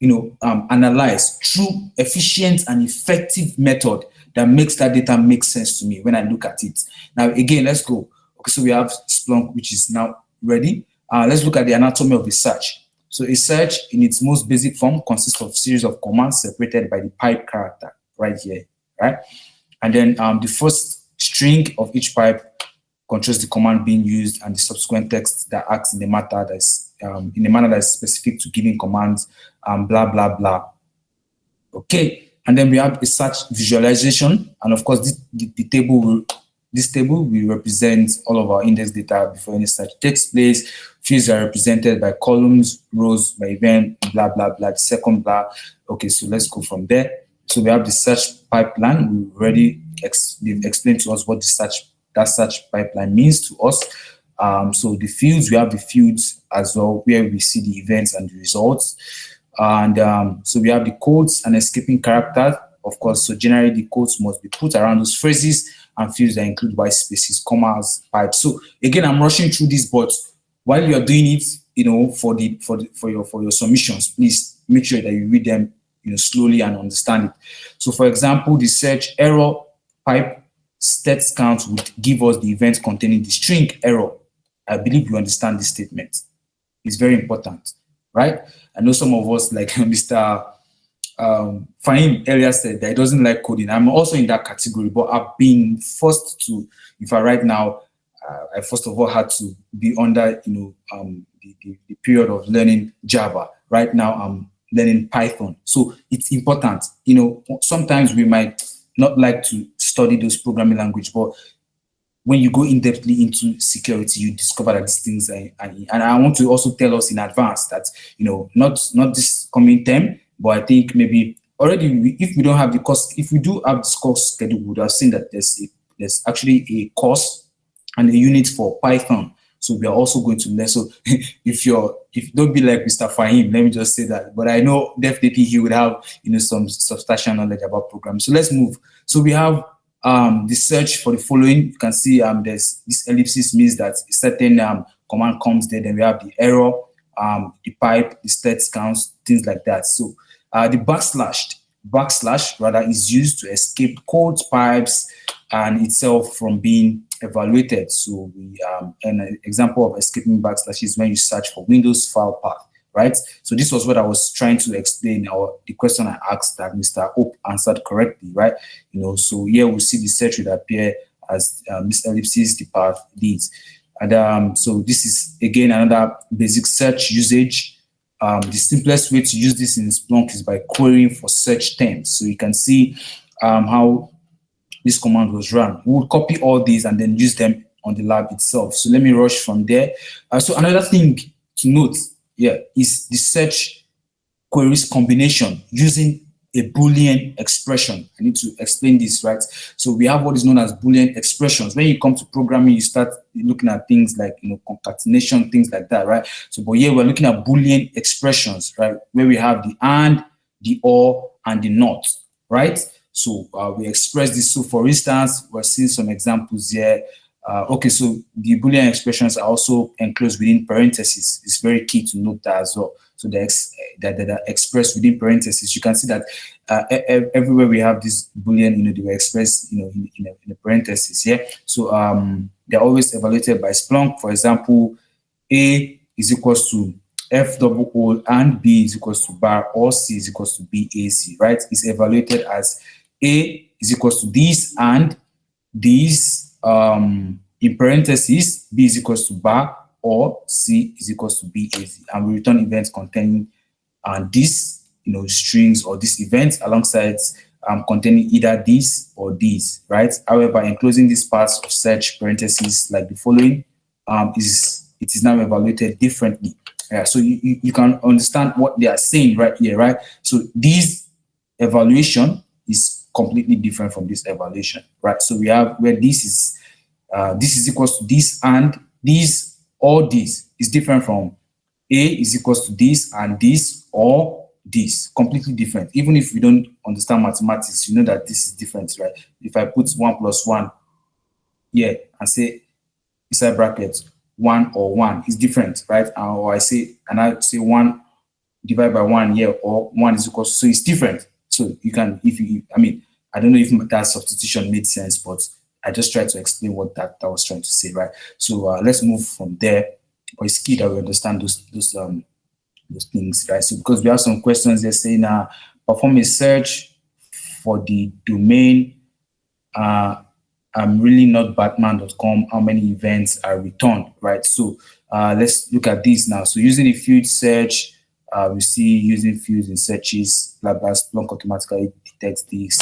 analyzed through efficient and effective method that makes that data make sense to me when I look at it. Now, again, let's go. Okay, so we have Splunk, which is now ready. Let's look at the anatomy of a search. So a search in its most basic form consists of a series of commands separated by the pipe character right here, right? And then the first string of each pipe controls the command being used and the subsequent text that acts in a manner that is specific to giving commands, blah, blah, blah. Okay, and then we have a search visualization, and of course, this table will represent all of our index data before any search takes place. Fields are represented by columns, rows by event, blah, blah, blah, the second blah. Okay, so let's go from there. So we have the search pipeline. We already explained to us what that search pipeline means to us. So the fields, we have the fields as well, where we see the events and the results. And so we have the codes and escaping characters, of course. So generally the codes must be put around those phrases and fields that include white spaces, commas, pipes. So again, I'm rushing through this, but while you're doing it, for your submissions, please make sure that you read them slowly and understand it. So for example, the search error pipe stats count would give us the event containing the string error. I believe you understand this statement. It's very important, right? I know some of us, like Mr. Fahim earlier said, that he doesn't like coding. I'm also in that category, but I've been forced to, right now, I first of all had to be under, the period of learning Java. Right now, I'm learning Python. So it's important. Sometimes we might not like to study those programming language, but when you go in-depthly into security, you discover that these things are, and I want to also tell us in advance that, not this coming term, but I think maybe already if we don't have the course, if we do have this course schedule, we would have seen that there's actually a course and a unit for Python. So we are also going to learn. So if don't be like Mr. Fahim, let me just say that. But I know definitely he would have some substantial knowledge about programming. So let's move. So we have the search for the following. You can see there's this ellipsis means that a certain command comes there. Then we have the error, the pipe, the stats counts, things like that. So the backslash rather is used to escape codes, pipes, and itself from being evaluated. So an example of escaping backslash is when you search for Windows file path, right? So this was what I was trying to explain, or the question I asked that Mr. Hope answered correctly, right? So here we see the search would appear as this ellipsis, the path leads. And so this is again another basic search usage. The simplest way to use this in Splunk is by querying for search terms. So you can see how this command was run. We will copy all these and then use them on the lab itself. So let me rush from there. So another thing to note here is the search queries combination using a Boolean expression. I need to explain this, right? So we have what is known as Boolean expressions. When you come to programming, you start looking at things like, concatenation, things like that, right? So, but here we're looking at Boolean expressions, right? Where we have the and, the or, and the not, right? So we express this. So for instance, we're seeing some examples here. Okay, so the Boolean expressions are also enclosed within parentheses. It's very key to note that as well. So they're expressed within parentheses. You can see that everywhere we have this Boolean, they were expressed, in a parentheses. Yeah. So they're always evaluated by Splunk. For example, A is equals to F double O and B is equals to bar, or C is equals to BAC, right? It's evaluated as A is equals to this and these in parentheses, B is equals to bar, or C is equals to BAC, and we return events containing these, strings or these events alongside containing either these or these, right? However, enclosing these parts of search parentheses like the following, it is now evaluated differently. So you can understand what they are saying right here, right? So this evaluation is completely different from this evaluation, right? So we have where this is equals to this and this or this is different from A is equals to this and this or this, completely different. Even if you don't understand mathematics, you know that this is different, right? If I put 1 plus 1 here and say inside brackets 1 or 1 is different, right? Or I say 1 divided by 1 here, or 1 is equal to, so it's different. So you can, I don't know if that substitution made sense, but I just tried to explain what that was trying to say, right? So let's move from there. But it's key that we understand those things, right? So because we have some questions, they're saying, perform a search for the domain. I'm really not batman.com. How many events are returned, right? So let's look at this now. So using a field search, we see using fields in searches, blah, blah, Splunk automatically detects this,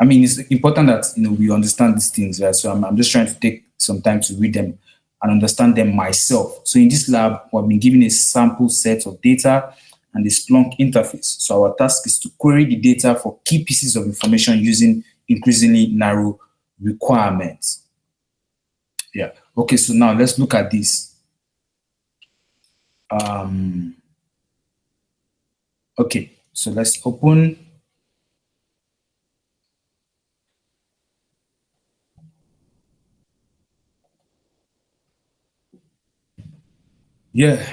it's important that, we understand these things, right? So I'm just trying to take some time to read them and understand them myself. So in this lab, we've been given a sample set of data and the Splunk interface. So our task is to query the data for key pieces of information using increasingly narrow requirements. Yeah. Okay, so now let's look at this. Okay, so let's open. Yeah.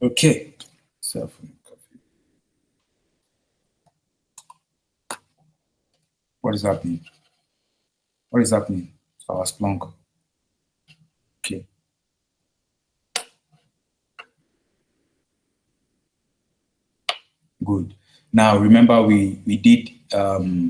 Okay. So what is happening? What is happening? So our Splunk. Okay. Good. Now remember we did a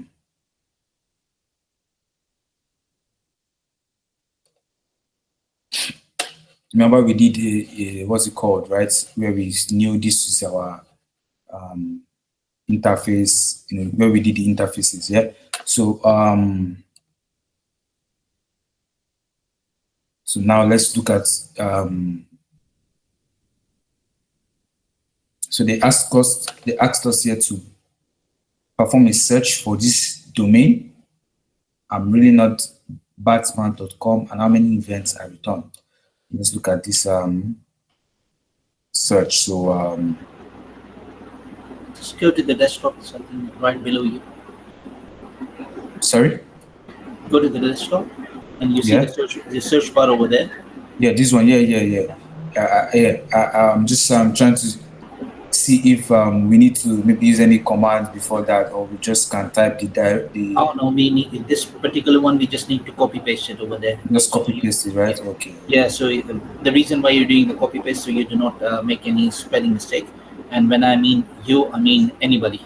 what's it called, right? Where we knew this is our interface, where we did the interfaces, yeah. So so now let's look at so they asked us here to perform a search for this domain. I'm really not batman.com, and how many events are returned. Let's look at this search. So just go to the desktop, something right below you. Sorry? Go to the desktop and you see the search bar over there. Yeah, this one. Yeah. I'm just trying to see if we need to maybe use any command before that, or we just can type the. Oh no, we need this particular one. We just need to copy paste it over there. Just copy paste it, right? Okay. Yeah. So the reason why you're doing the copy paste, so you do not make any spelling mistake. And when I mean you, I mean anybody.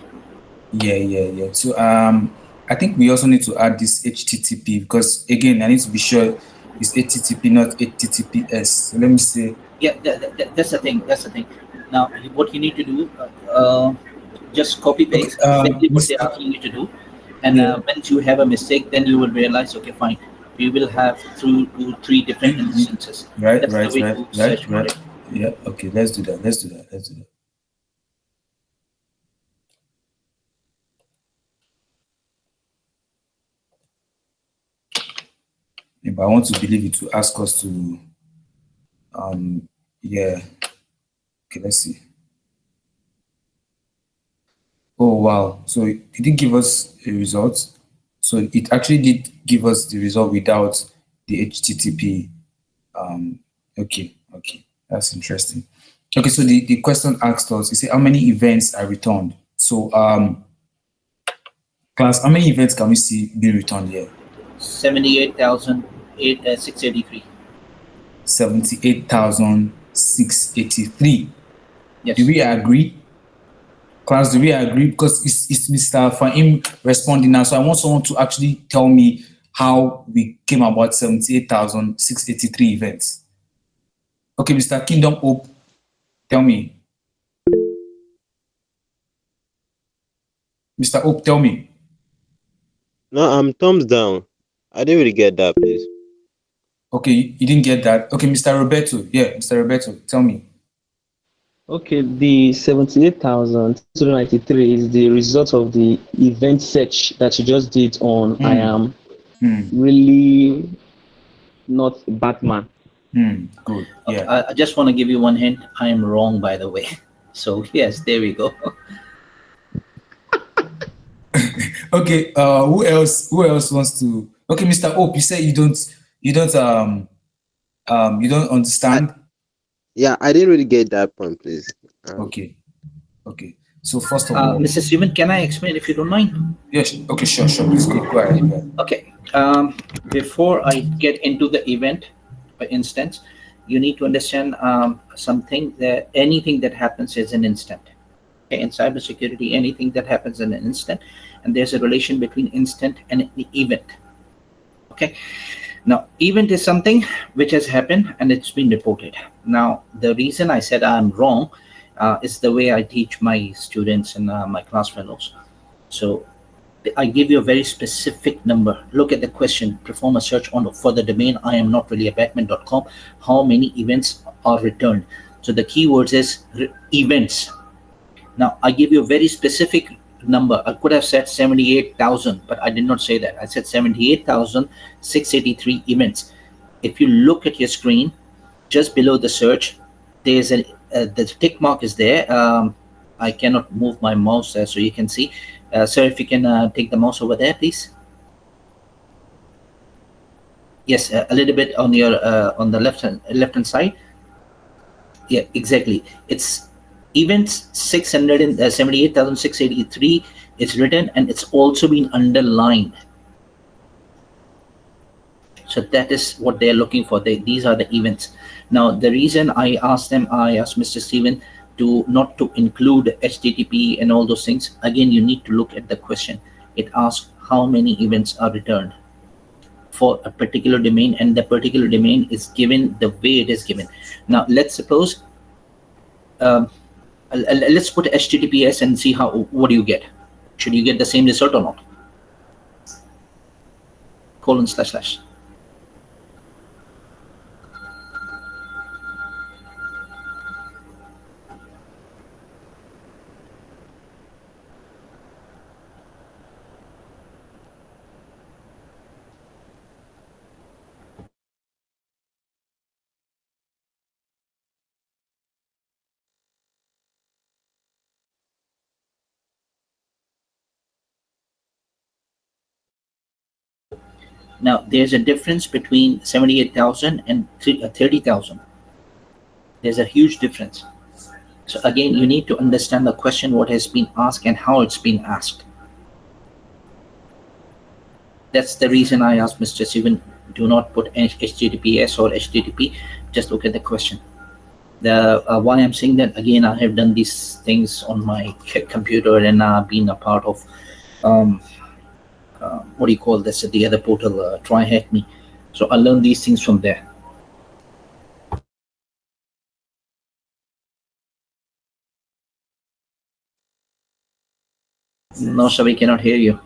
Yeah. So I think we also need to add this HTTP, because again I need to be sure it's HTTP, not HTTPS. So let me say. Yeah, that's the thing. Now, what you need to do, just copy paste exactly what they're asking you to do, And Yeah. once you have a mistake, then you will realize, okay, fine, we will have two, three different instances. Right, That's the right, way right, to right, search for right. it. Yeah. Okay. Let's do that. Let's do that. Let's do that. Yeah, but I want to believe it to ask us to yeah. Okay, let's see. Oh wow. So it didn't give us a result. So it actually did give us the result without the HTTP. Okay, okay. That's interesting. Okay, so the question asked us, you say how many events are returned? So class, how many events can we see being returned here? 78,683. 78,683. Do Yes. we agree? Class, do we agree? Because it's Mr. Fahim responding now. So I want someone to actually tell me how we came about 78,683 events. Okay, Mr. Kingdom Hope, tell me. Mr. Hope, tell me. No, I'm thumbs down. I didn't really get that, please. Okay, you didn't get that. Okay, Mr. Roberto. Yeah, Mr. Roberto, tell me. Okay, the 78,293 is the result of the event search that you just did on I am really not Batman. Good. Okay, Yeah. I just want to give you one hint. I am wrong, by the way. So yes, there we go. Okay. Who else? Who else wants to? Okay, Mr. Hope. You say you don't I, understand. yeah, I didn't really get that point, please. Okay. Okay. So first of all, Mr. Steven, can I explain if you don't mind? yes. Okay. Sure. Sure. Please go ahead. Go ahead. Okay. Before I get into the event, for instance, you need to understand something that anything that happens is an instant. Okay, in cybersecurity, anything that happens in an instant, and there's a relation between instant and the event. Okay. Now, event is something which has happened and it's been reported. Now, the reason I said I'm wrong is the way I teach my students and my class fellows. So I give you a very specific number. Look at the question, perform a search on for the domain I am not really a Batman.com. How many events are returned? So the keywords is events. Now I give you a very specific number. I could have said 78,000, but I did not say that. I said 78,683 events. If you look at your screen, just below the search, there's the tick mark is there. I cannot move my mouse so you can see. Sir, if you can take the mouse over there, please. Yes, a little bit on your on the left hand side. Yeah, exactly. It's events 678,683. It's written and it's also been underlined. So that is what they're looking for. These are the events. Now, the reason I asked Mr. Steven to not to include HTTP and all those things. Again, you need to look at the question. It asks how many events are returned for a particular domain, and the particular domain is given the way it is given. Now, let's suppose let's put HTTPS and see what do you get. Should you get the same result or not? :// Now, there's a difference between 78,000 and 30,000. There's a huge difference. So again, you need to understand the question, what has been asked and how it's been asked. That's the reason I asked Mr. Steven, do not put HTTPS or HTTP, just look at the question. Why I'm saying that, again, I have done these things on my computer and been a part of what do you call this, the other portal, Try Hack Me. So I learned these things from there. No, sir, we cannot hear you.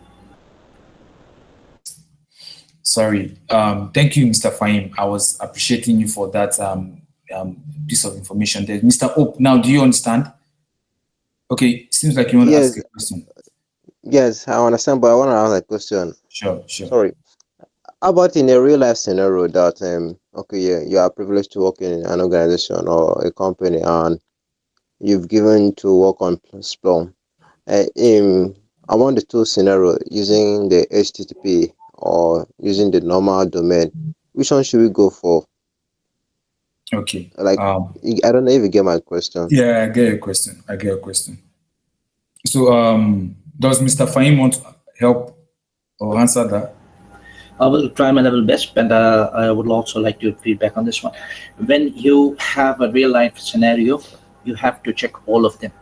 Sorry. Thank you, Mr. Fahim. I was appreciating you for that piece of information there. Mr. Hope, now do you understand? Okay, seems like you want to ask a question. Yes, I understand, but I want to ask a question. Sure. Sorry. How about in a real life scenario that you are privileged to work in an organization or a company and you've given to work on Splunk. I want the two scenario using the HTTP or using the normal domain. Which one should we go for? Okay. Like I don't know if you get my question. Yeah, I get your question. So does Mr. Fahim want to help or answer that? I will try my level best, but I would also like to feedback on this one. When you have a real life scenario, you have to check all of them.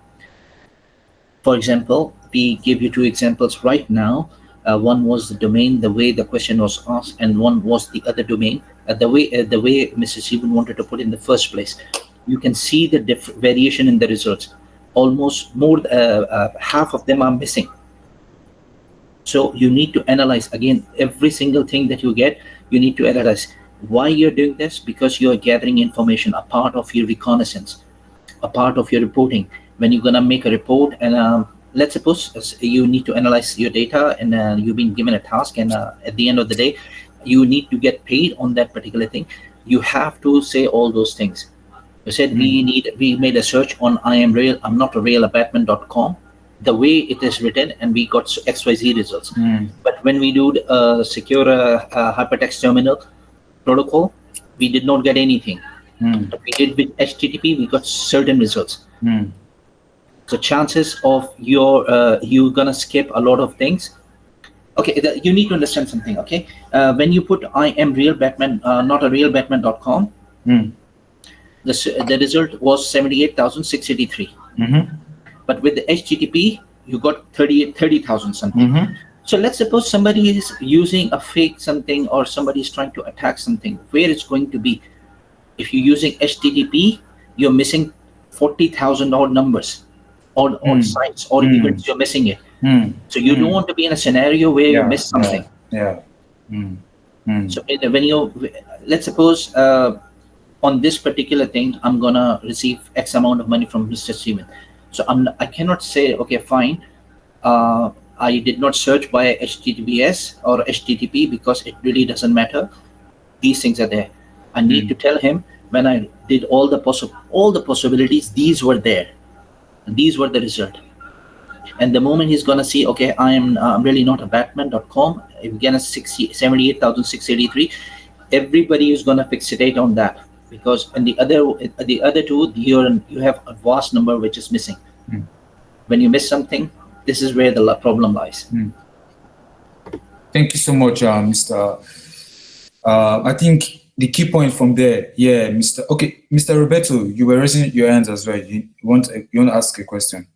For example, we give you two examples right now. One was the domain, the way the question was asked, and one was the other domain, the way Mrs. Eben wanted to put in the first place. You can see the variation in the results. Almost more half of them are missing. So you need to analyze again every single thing that you get. You need to analyze why you're doing this, because you're gathering information, a part of your reconnaissance, a part of your reporting. When you're gonna make a report, and let's suppose you need to analyze your data, and you've been given a task, and at the end of the day, you need to get paid on that particular thing. You have to say all those things. You said we made a search on I'm not a real Batman.com. The way it is written, and we got XYZ results. But when we do secure hypertext terminal protocol, we did not get anything. But we did with HTTP, we got certain results. So chances of you're gonna skip a lot of things. Okay, you need to understand something. Okay, when you put I am real Batman, not a real Batman.com, the result was 78,683. But with the HTTP, you got 30,000 something. So let's suppose somebody is using a fake something, or somebody is trying to attack something. Where it's going to be? If you're using HTTP, you're missing 40,000 odd numbers, or sites, or events. You're missing it. So you don't want to be in a scenario where you miss something. So when let's suppose on this particular thing, I'm gonna receive X amount of money from Mr. Steven. So I cannot say, okay, fine, I did not search by HTTPS or HTTP because it really doesn't matter. These things are there. I need to tell him when I did all the possibilities, these were there. These were the result. And the moment he's gonna see, okay, I'm really not a Batman.com, I'm gonna 78,683. Everybody is gonna fixate on that. Because in the other two, you have a vast number which is missing. When you miss something, this is where the problem lies. Thank you so much, Mr. I think the key point from there, Mr. Roberto, you were raising your hands as well. You want to ask a question?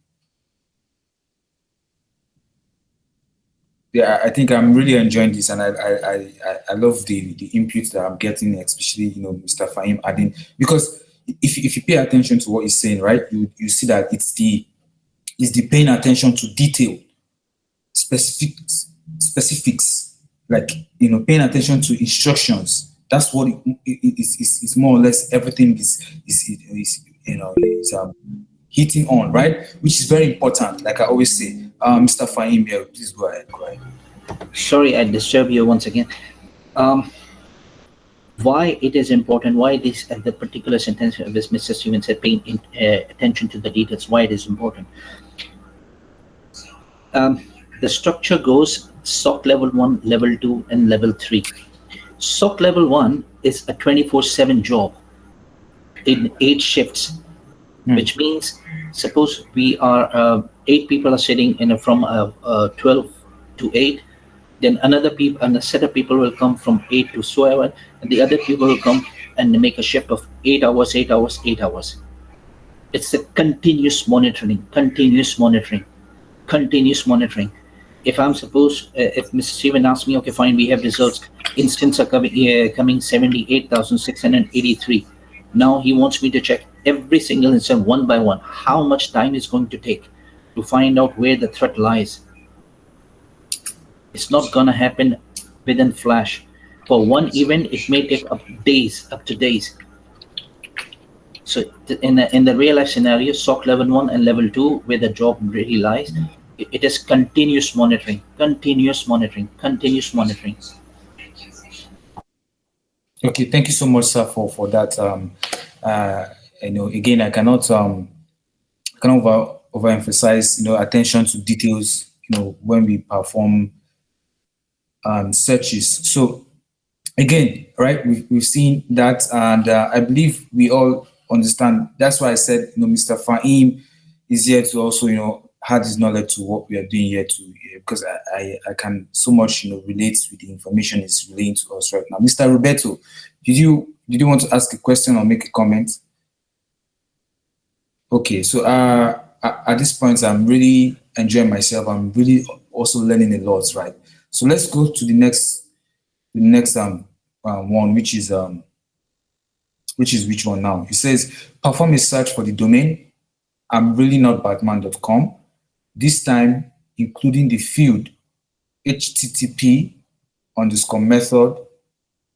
Yeah, I think I'm really enjoying this, and I love the inputs that I'm getting, especially Mr. Fahim adding, because if you pay attention to what he's saying, right, you see that it's the paying attention to detail, specifics, like paying attention to instructions. That's what it's more or less everything is hitting on, right? Which is very important, like I always say. Mr. Fahim, please go ahead. Sorry, I disturb you once again. Why it is important, why this the particular sentence of this Mr. Stevens said, paying attention to the details, why it is important. The structure goes SOC level 1, level 2, and level 3. SOC level 1 is a 24/7 job in 8 shifts, which means suppose we are 8 people are sitting from 12 to 8, then a set of people will come from 8 to 7, and the other people will come and make a shift of 8 hours, 8 hours, 8 hours. It's a continuous monitoring. If I'm supposed, if Mr. Steven asks me, okay, fine, we have results, instance are coming 78,683. Now he wants me to check every single instance one by one. How much time is going to take to find out where the threat lies? It's not gonna happen within flash. For one event, it may take up to days. So in the real life scenario, SOC level 1 and level 2, where the job really lies, it is continuous monitoring. Okay, thank you so much, sir, for that. Again, I cannot overemphasize, attention to details, when we perform searches. So again, right, we've seen that, and I believe we all understand. That's why I said, Mr. Fahim is here to also, add his knowledge to what we are doing here because I can so much, relate with the information is relating to us right now. Mr. Roberto, did you want to ask a question or make a comment? Okay, so at this point, I'm really enjoying myself. I'm really also learning a lot, right? So let's go to the next one, which is which one now? It says perform a search for the domain I'm really not Batman.com. This time including the field http://method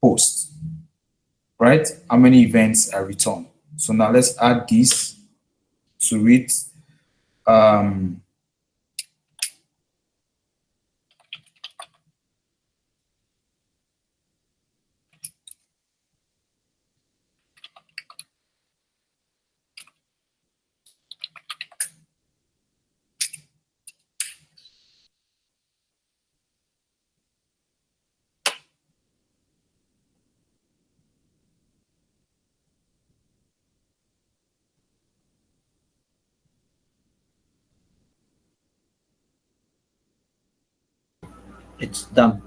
post, right? How many events are returned? So now let's add this to it. It's done.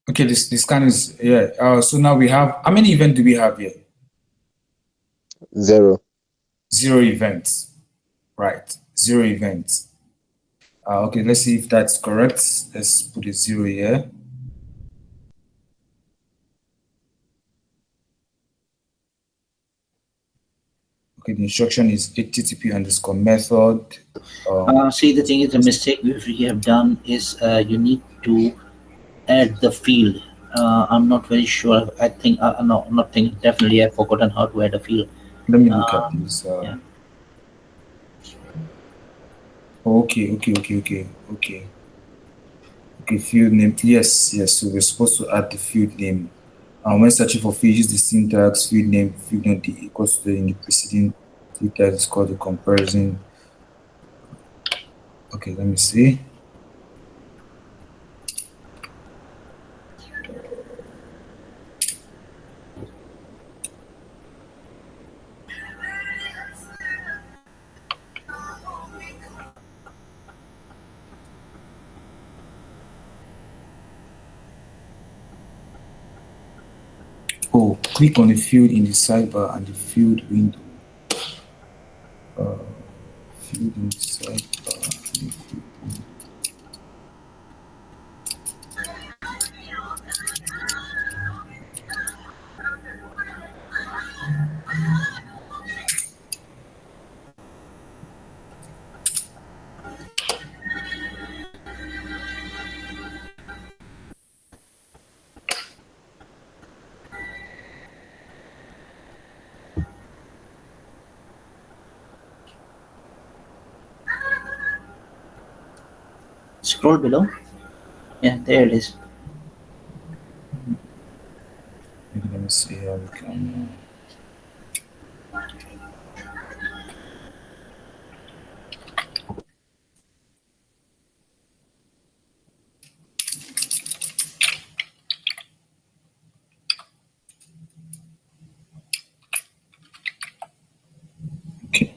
Okay, this scan is so now we have, how many events do we have here? 0. 0 events, right? 0 events. Okay, let's see if that's correct. Let's put a 0 here. Okay, the instruction is http://method. See, the thing is, the mistake we have done is you need to add the field. I'm not very sure. I think no, I'm not thinking. Definitely, I've forgotten how to add a field. Let me look at this. Yeah. Okay. Field name. Yes. So we're supposed to add the field name. When searching for field, use the syntax field name field node equals to in the preceding syntax is called the comparison. Okay, let me see. Oh, click on the field in the sidebar and the field window. Field in the sidebar and the field window. Scroll below. Yeah, there it is. Let me see how we can. Okay.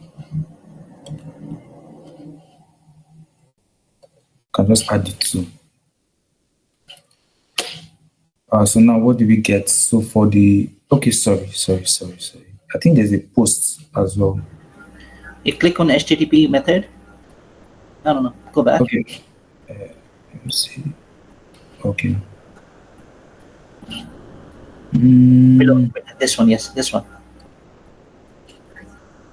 Can just add it to. So now what do we get? So for the sorry. I think there's a post as well. You click on HTTP method. I don't know. Go back. Okay. Let me see. Okay. Below this one, yes, this one.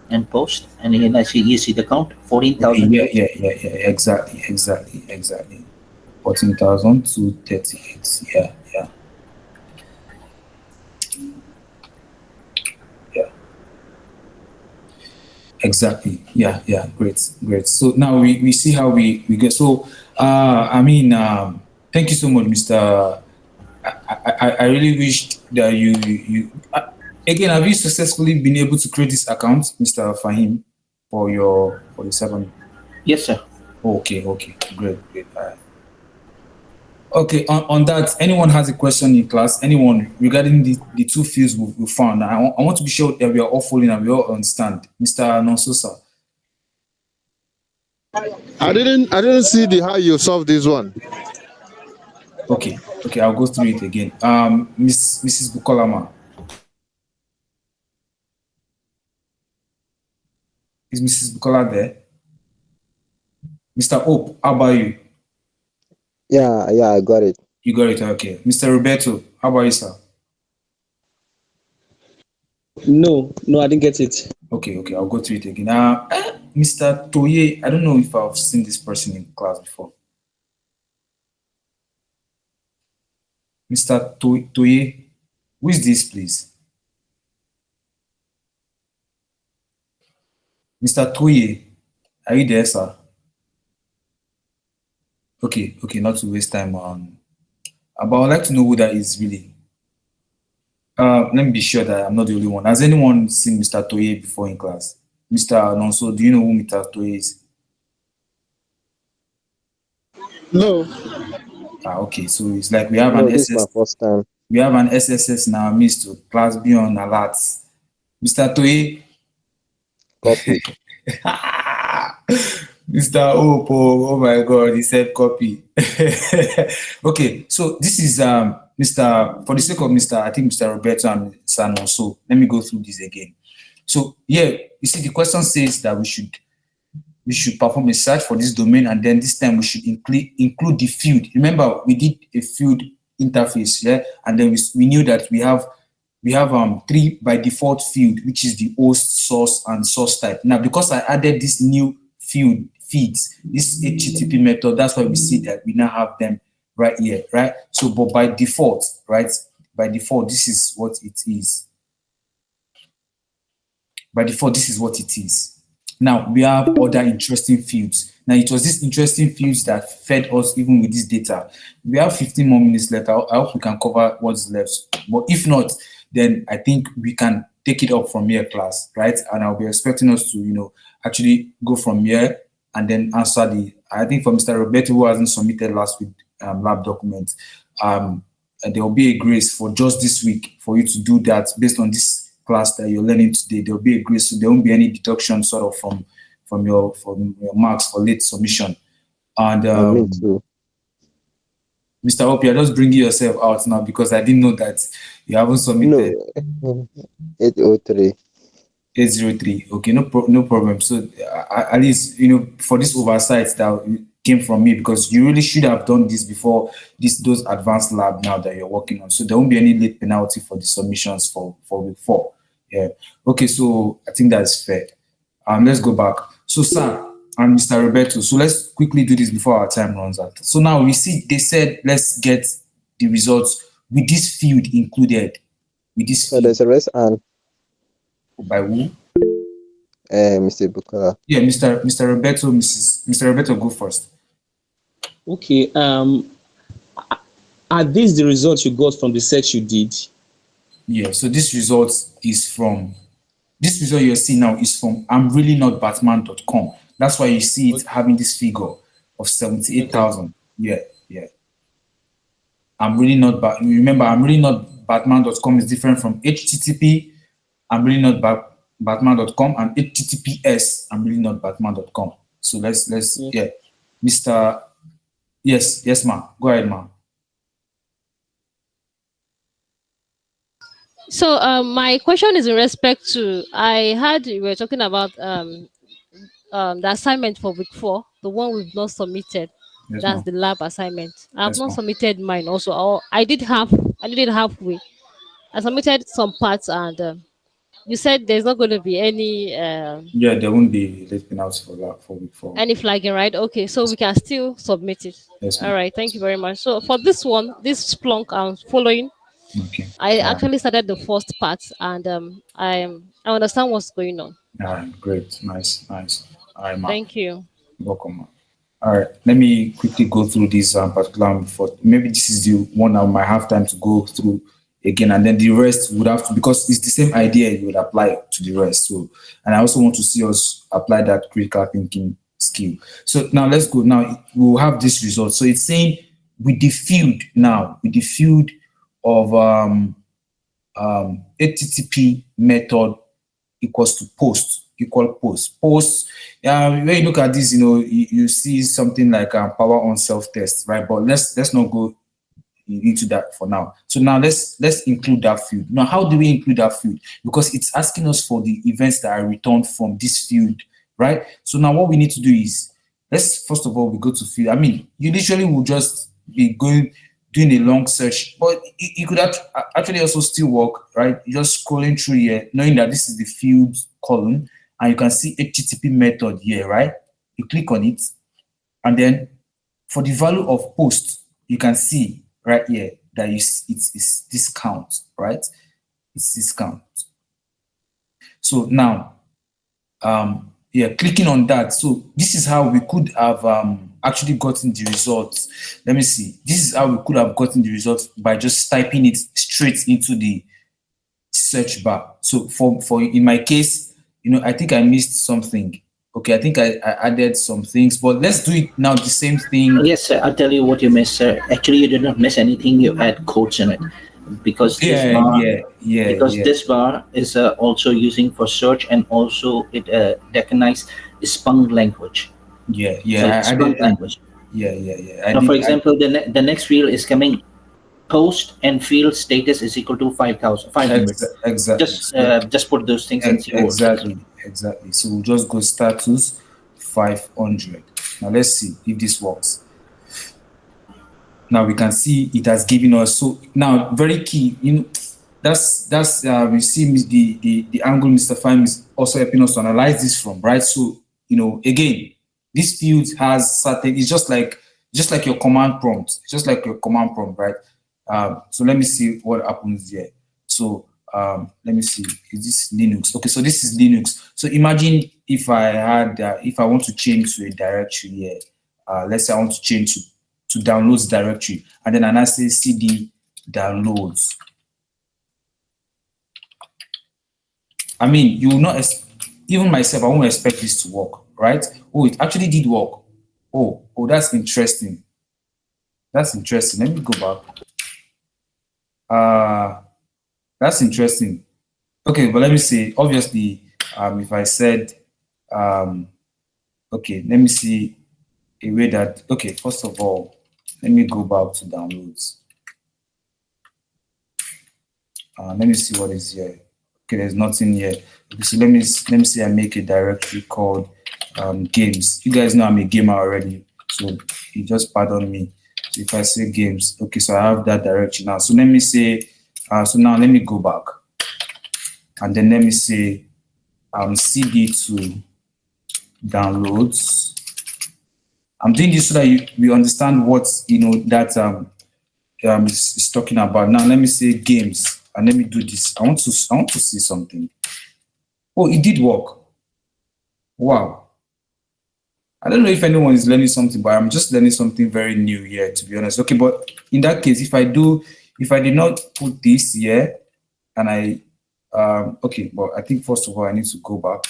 And post, and again, you see the count, 14,000. Okay, yeah, exactly. 14,238. Yeah. Exactly. Yeah. Great. So now we see how we get. So thank you so much, Mr. I really wished that again, have you successfully been able to create this account, Mr. Fahim, for the 7? Yes, sir. Okay, great. Okay, on that, anyone has a question in class, anyone regarding the two fields we found? I want to be sure that we are all following and we all understand. Mr. Nonsosa. I didn't see the how you solve this one. Okay, I'll go through it again. Mrs. Bukolama. Is Mrs. Bukola there? Mr. Hope, how about you? Yeah, I got it. You got it, okay. Mr. Roberto, how about you, sir? No, I didn't get it. Okay, I'll go through it again. Mr. Toye, I don't know if I've seen this person in class before. Mr. Toye, who is this, please? Mr. Toye, are you there, sir? Okay, not to waste time on. But I'd like to know who that is really. Let me be sure that I'm not the only one. Has anyone seen Mr. Toye before in class? Mr. Alonso, do you know who Mr. Toye is? No. Okay, so it's like we have an this is my first time. We have an SSS in our midst to class be on alerts. Mr. Toye. Copy. Mr. Hope, oh my God, he said copy. Okay, so this is for the sake of I think Mr. Roberto and San also, let me go through this again. So yeah, you see the question says that we should perform a search for this domain, and then this time we should include the field. Remember, we did a field interface, yeah, and then we knew that we have 3 by default field, which is the host, source, and source type. Now, because I added this new feeds, this HTTP method, that's why we see that we now have them right here, right? So, but by default, right? By default, this is what it is. By default, this is what it is. Now, we have other interesting fields. Now, it was these interesting fields that fed us even with this data. We have 15 more minutes left. I hope we can cover what's left. But if not, then I think we can take it up from here, class, right? And I'll be expecting us to, actually go from here and then answer I think for Mr. Roberto, who hasn't submitted last week lab documents, there will be a grace for just this week for you to do that based on this class that you're learning today. There will be a grace, so there won't be any deduction sort of from your marks for late submission. And me too. Mr. Hope, you're just bringing yourself out now because I didn't know that you haven't submitted. No, 803. 803. Okay, no problem. So at least for this oversight that came from me, because you really should have done this before those advanced lab now that you're working on. So there won't be any late penalty for the submissions for week 4. Yeah. Okay, so I think that's fair. Let's go back. So Sam and Mr. Roberto, so let's quickly do this before our time runs out. So now we see they said let's get the results with this field included. With this so there's a rest and by who? Mr. Bukola. Yeah, Mr. Roberto, Mr. Roberto, go first. Okay. Are these the results you got from the search you did? Yeah. So this result you're seeing now is from I'mReallyNotBatman.com. That's why you see it having this figure of 78,000. Yeah. Remember, I'mReallyNotBatman.com is different from HTTP I'mReallyNotBatman.com and HTTPS I'mReallyNotBatman.com. So let's yeah. Mr. Yes, ma. Go ahead, ma. So my question is in respect to, I heard you were talking about the assignment for week 4, the one we've not submitted. Yes, that's ma'am. the lab assignment. I've Yes, not ma'am. submitted mine also. I did it halfway. I submitted some parts and you said there's not going to be any Yeah, there won't be late penalty for that for week 4. any flagging, right? Okay, so we can still submit it. Yes, All ma'am. right, thank you very much. So for this one, this Splunk I'm following, Okay. I actually started the first part, and I understand what's going on. Great. Nice. All right, ma'am. Thank you. Welcome, ma'am. All right, let me quickly go through this particular one before. Maybe this is the one I might have time to go through again, and then the rest would have to, because it's the same idea you would apply to the rest. So, and I also want to see us apply that critical thinking skill. So now let's go. Now we'll have this result. So it's saying with the field of HTTP method equals to post. When you look at this, you see something like power on self test, right? But let's not go into that for now. So now let's include that field. Now, how do we include that field? Because it's asking us for the events that are returned from this field, right? So now what we need to do is, let's first of all we go to field. I mean, you literally will just be doing a long search, but it could actually also still work, right? You're just scrolling through here, knowing that this is the field column, and you can see HTTP method here, right? You click on it, and then for the value of post, you can see right here that it's this count, right? It's this count. So now, clicking on that. So this is how we could have actually gotten the results. Let me see. This is how we could have gotten the results by just typing it straight into the search bar. So for in my case, I think I missed something. Okay, I think I added some things, but let's do it now. The same thing. Yes, sir. I'll tell you what you missed, sir. Actually, you did not miss anything. You add codes in it, because this this bar is also using for search, and also it recognizes Spunk language. So Spunk language. Now, for example, the next field is coming. Post and field status is equal to 500. Exactly. Just put those things and see exactly. So we'll just go status 500. Now let's see if this works. Now we can see it has given us. So now very key. That's we see the angle Mr. Fime is also helping us to analyze this from, right? So again, this field has certain. It's just like your command prompt. It's just like your command prompt, right? So let me see what happens there. So let me see, is this Linux? Okay, so this is Linux. So imagine if I want to change to a directory here. Let's say I want to change to downloads directory, and then I say cd downloads. I mean, you will not, even myself, I won't expect this to work, right? Oh, it actually did work. Oh, that's interesting. That's interesting. Let me go back. That's interesting. Okay, but let me see. Obviously, if I said, okay, let me see a way that, okay, first of all, let me go back to downloads. Let me see what is here. Okay, there's nothing here. Okay, so let me see. I make a directory called games. You guys know I'm a gamer already, so you just pardon me. So if I say games, okay, so I have that directory now. So let me say, so now let me go back, and then let me say cd to downloads. I'm doing this so that we understand what that is talking about. Now let me say games, and let me do this. I want to see something. Oh, it did work. Wow. I don't know if anyone is learning something, but I'm just learning something very new here, to be honest. Okay, but in that case, if I did not put this here, and I okay, but I think first of all I need to go back.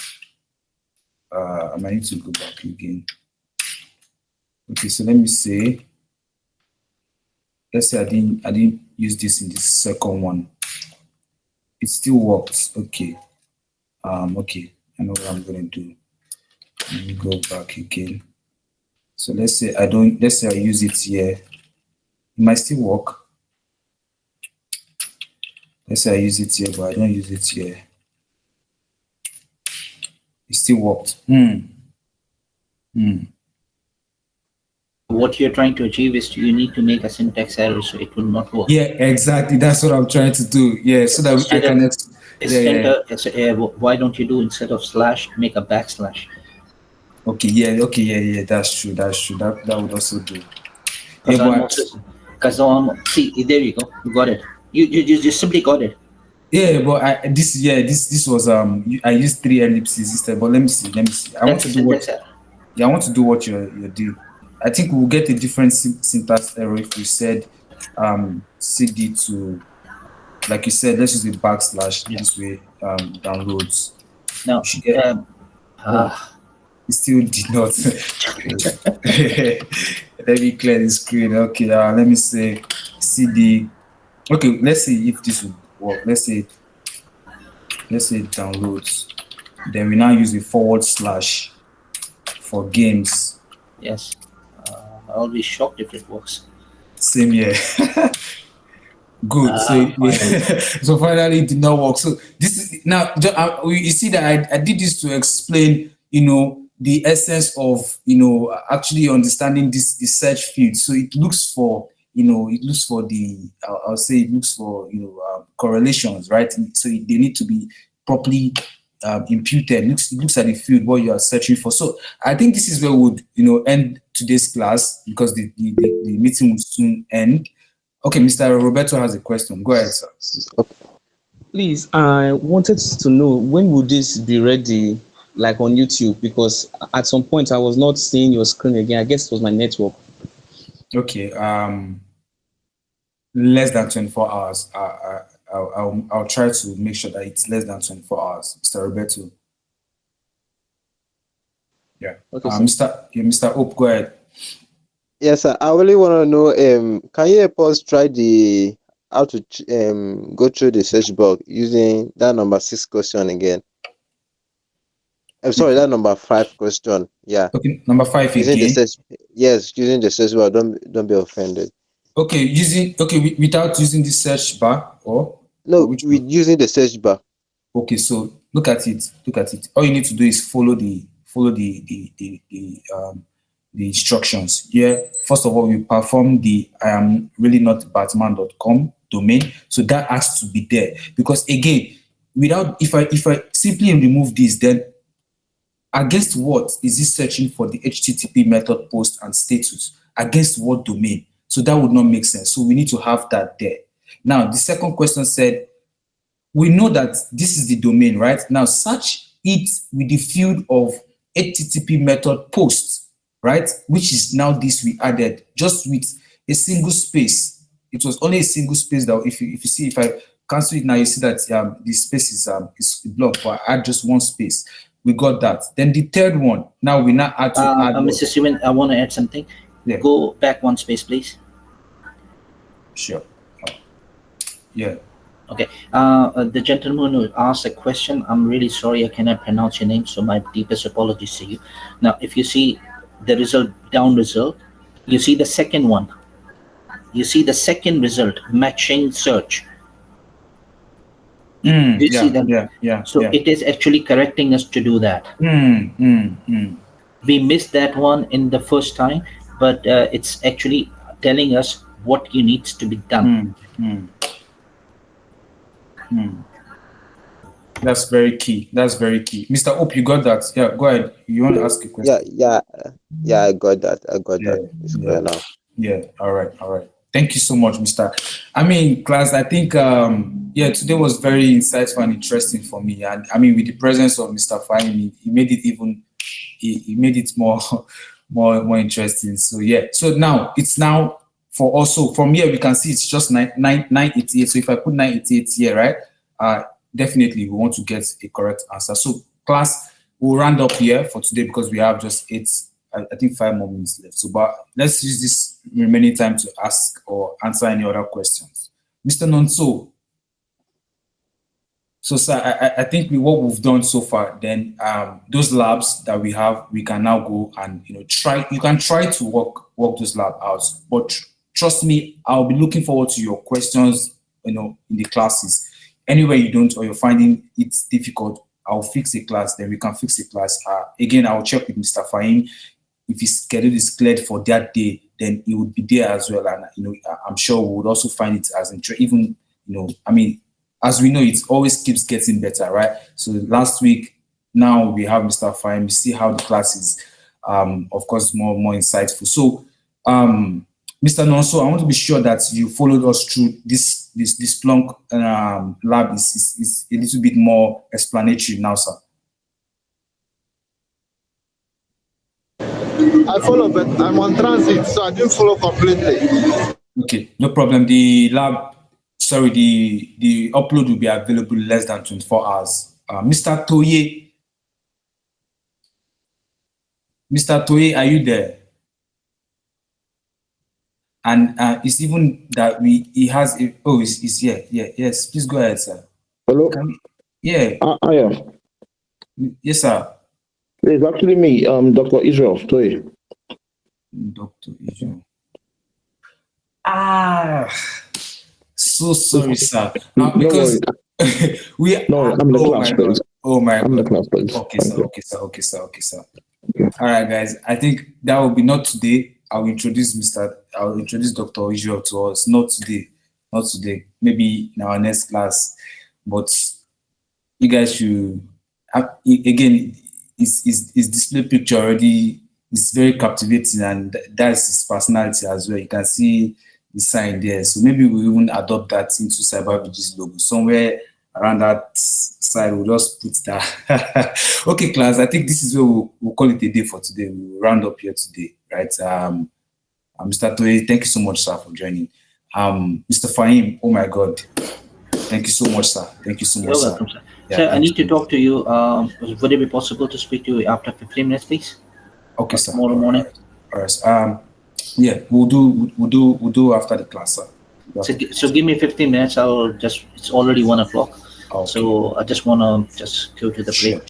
I might need to go back again. Okay, so let me say, let's say I didn't use this in this second one. It still works. Okay. Okay, I know what I'm gonna do. Let me go back again. So let's say I use it here. It might still work. Let's say I use it here, but I don't use it here. It still worked. What you're trying to achieve is you need to make a syntax error so it will not work. Yeah, exactly. That's what I'm trying to do. Yeah, so that Why don't you do, instead of slash, make a backslash? Okay, yeah. That's true. That would also do. Because Yeah, I'm but also, because see, there you go, you got it. You simply got it. yeah, but this was I used 3 ellipses instead. But let me see. I want to do what That's it. I want to do what you're doing. I think we'll get a different syntax error if we said cd to, like you said, let's use the backslash Yeah. this way, downloads. Now, You should get it still did not. Let me clear the screen. Okay, let me say cd. Okay, let's see if this would work. Let's say downloads. Then we now use the / for games. yes, I'll be shocked if it works. Same here. Good. So finally it did not work. So this is now you see that I did this to explain, the essence of, actually understanding the search field. So it looks for, I'll say it looks for, correlations, right? So they need to be properly imputed. It looks at the field what you are searching for. So I think this is where we would, end today's class, because the meeting will soon end. Okay, Mr. Roberto has a question. Go ahead, sir. Okay. Please, I wanted to know, when will this be ready, like on YouTube? Because at some point I was not seeing your screen again. I guess it was my network. Okay, less than 24 hours. I'll try to make sure that it's less than 24 hours, Mr. Roberto. Yeah. Okay, Mr. Hope, go ahead. Yes, sir. I really want to know, can you help us try how to go through the search box using that number 6 question again? I'm sorry, that number 5 question. Yeah. Okay, number 5 using again. Using the search bar. Don't be offended. Okay, without using the search bar, or using the search bar. Okay, so look at it. All you need to do is follow the instructions. Yeah. First of all, we perform the I am really not batman.com domain. So that has to be there, because again, if I simply remove this, then against what is it searching for the HTTP method, post, and status? Against what domain? So that would not make sense. So we need to have that there. Now, the second question said, we know that this is the domain, right? Now, search it with the field of HTTP method post, right? Which is now this we added just with a single space. It was only a single space that if you see, if I cancel it now, you see that the space is blocked, but I add just one space. We got that. Then the third one, now we now add to add. Mr. Steven, I want to add something. Yeah. Go back one space, please. Sure. Yeah. Okay. The gentleman who asked a question, I'm really sorry I cannot pronounce your name, so my deepest apologies to you. Now, if you see the result, down result, you see the second one. You see the second result, matching search. You see that? Yeah. So it is actually correcting us to do that. We missed that one in the first time, but it's actually telling us what needs to be done. That's very key. Mr. Hope, you got that? Yeah, go ahead. You want to ask a question? Yeah, I got that. It's clear now. Yeah, all right. Thank you so much, Mr. Class, I think, today was very insightful and interesting for me. And with the presence of Mr. Fahim, he made it even, he made it more interesting. So, yeah. So now, it's now for also, from here, we can see it's just 988. So if I put 988 here, right, definitely we want to get a correct answer. So, class, we'll round up here for today because we have just 5 more minutes left. So, but let's use this remaining time to ask or answer any other questions. Mr. Nonso. So, sir, I think what we've done so far, then those labs that we have, we can now go and try. You can try to work those lab out, but trust me, I'll be looking forward to your questions. In the classes. Anywhere you don't or you're finding it difficult, I'll fix a class. Then we can fix a class. Again, I'll check with Mr. Fahim. If his schedule is cleared for that day, then it would be there as well. And I'm sure we would also find it as interesting. Even as we know, it always keeps getting better, right? So last week, now we have Mr. Fine. We see how the class is, of course, more insightful. So, Mr. Nonso, I want to be sure that you followed us through this Splunk lab is a little bit more explanatory now, sir. I follow, but I'm on transit, so I didn't follow completely. Okay, no problem. The upload will be available in less than 24 hours. Mr. Toye, are you there? And it's even that he has he's here. Yeah, yes. Please go ahead, sir. Hello. Yeah. I am. Yes, sir. It's actually me, Dr. Israel Toye. Dr. Israel. So sorry, sir. Because I'm the class president. Oh my I'm God. the class president. Okay, sir. All right, guys. I think that will be not today. I'll introduce Dr. Israel to us. Not today. Maybe in our next class. But you guys should again. His display picture already is very captivating, and that's his personality as well. You can see the sign there. So maybe we even adopt that into Cyber Vigil's logo somewhere around that side. We'll just put that. Okay, class. I think this is where we'll call it a day for today. We'll round up here today, right? Mr. Toye, thank you so much, sir, for joining. Mr. Fahim, oh my God, thank you so much, sir. Thank you so much, You're welcome, sir. Yeah, sir, I need to talk to you. Would it be possible to speak to you after 15 minutes, please? Okay, sir. Tomorrow morning. All right. Yeah, we'll do after the class, sir. So give me 15 minutes. It's already 1 o'clock. Okay. So I just want to go to the break.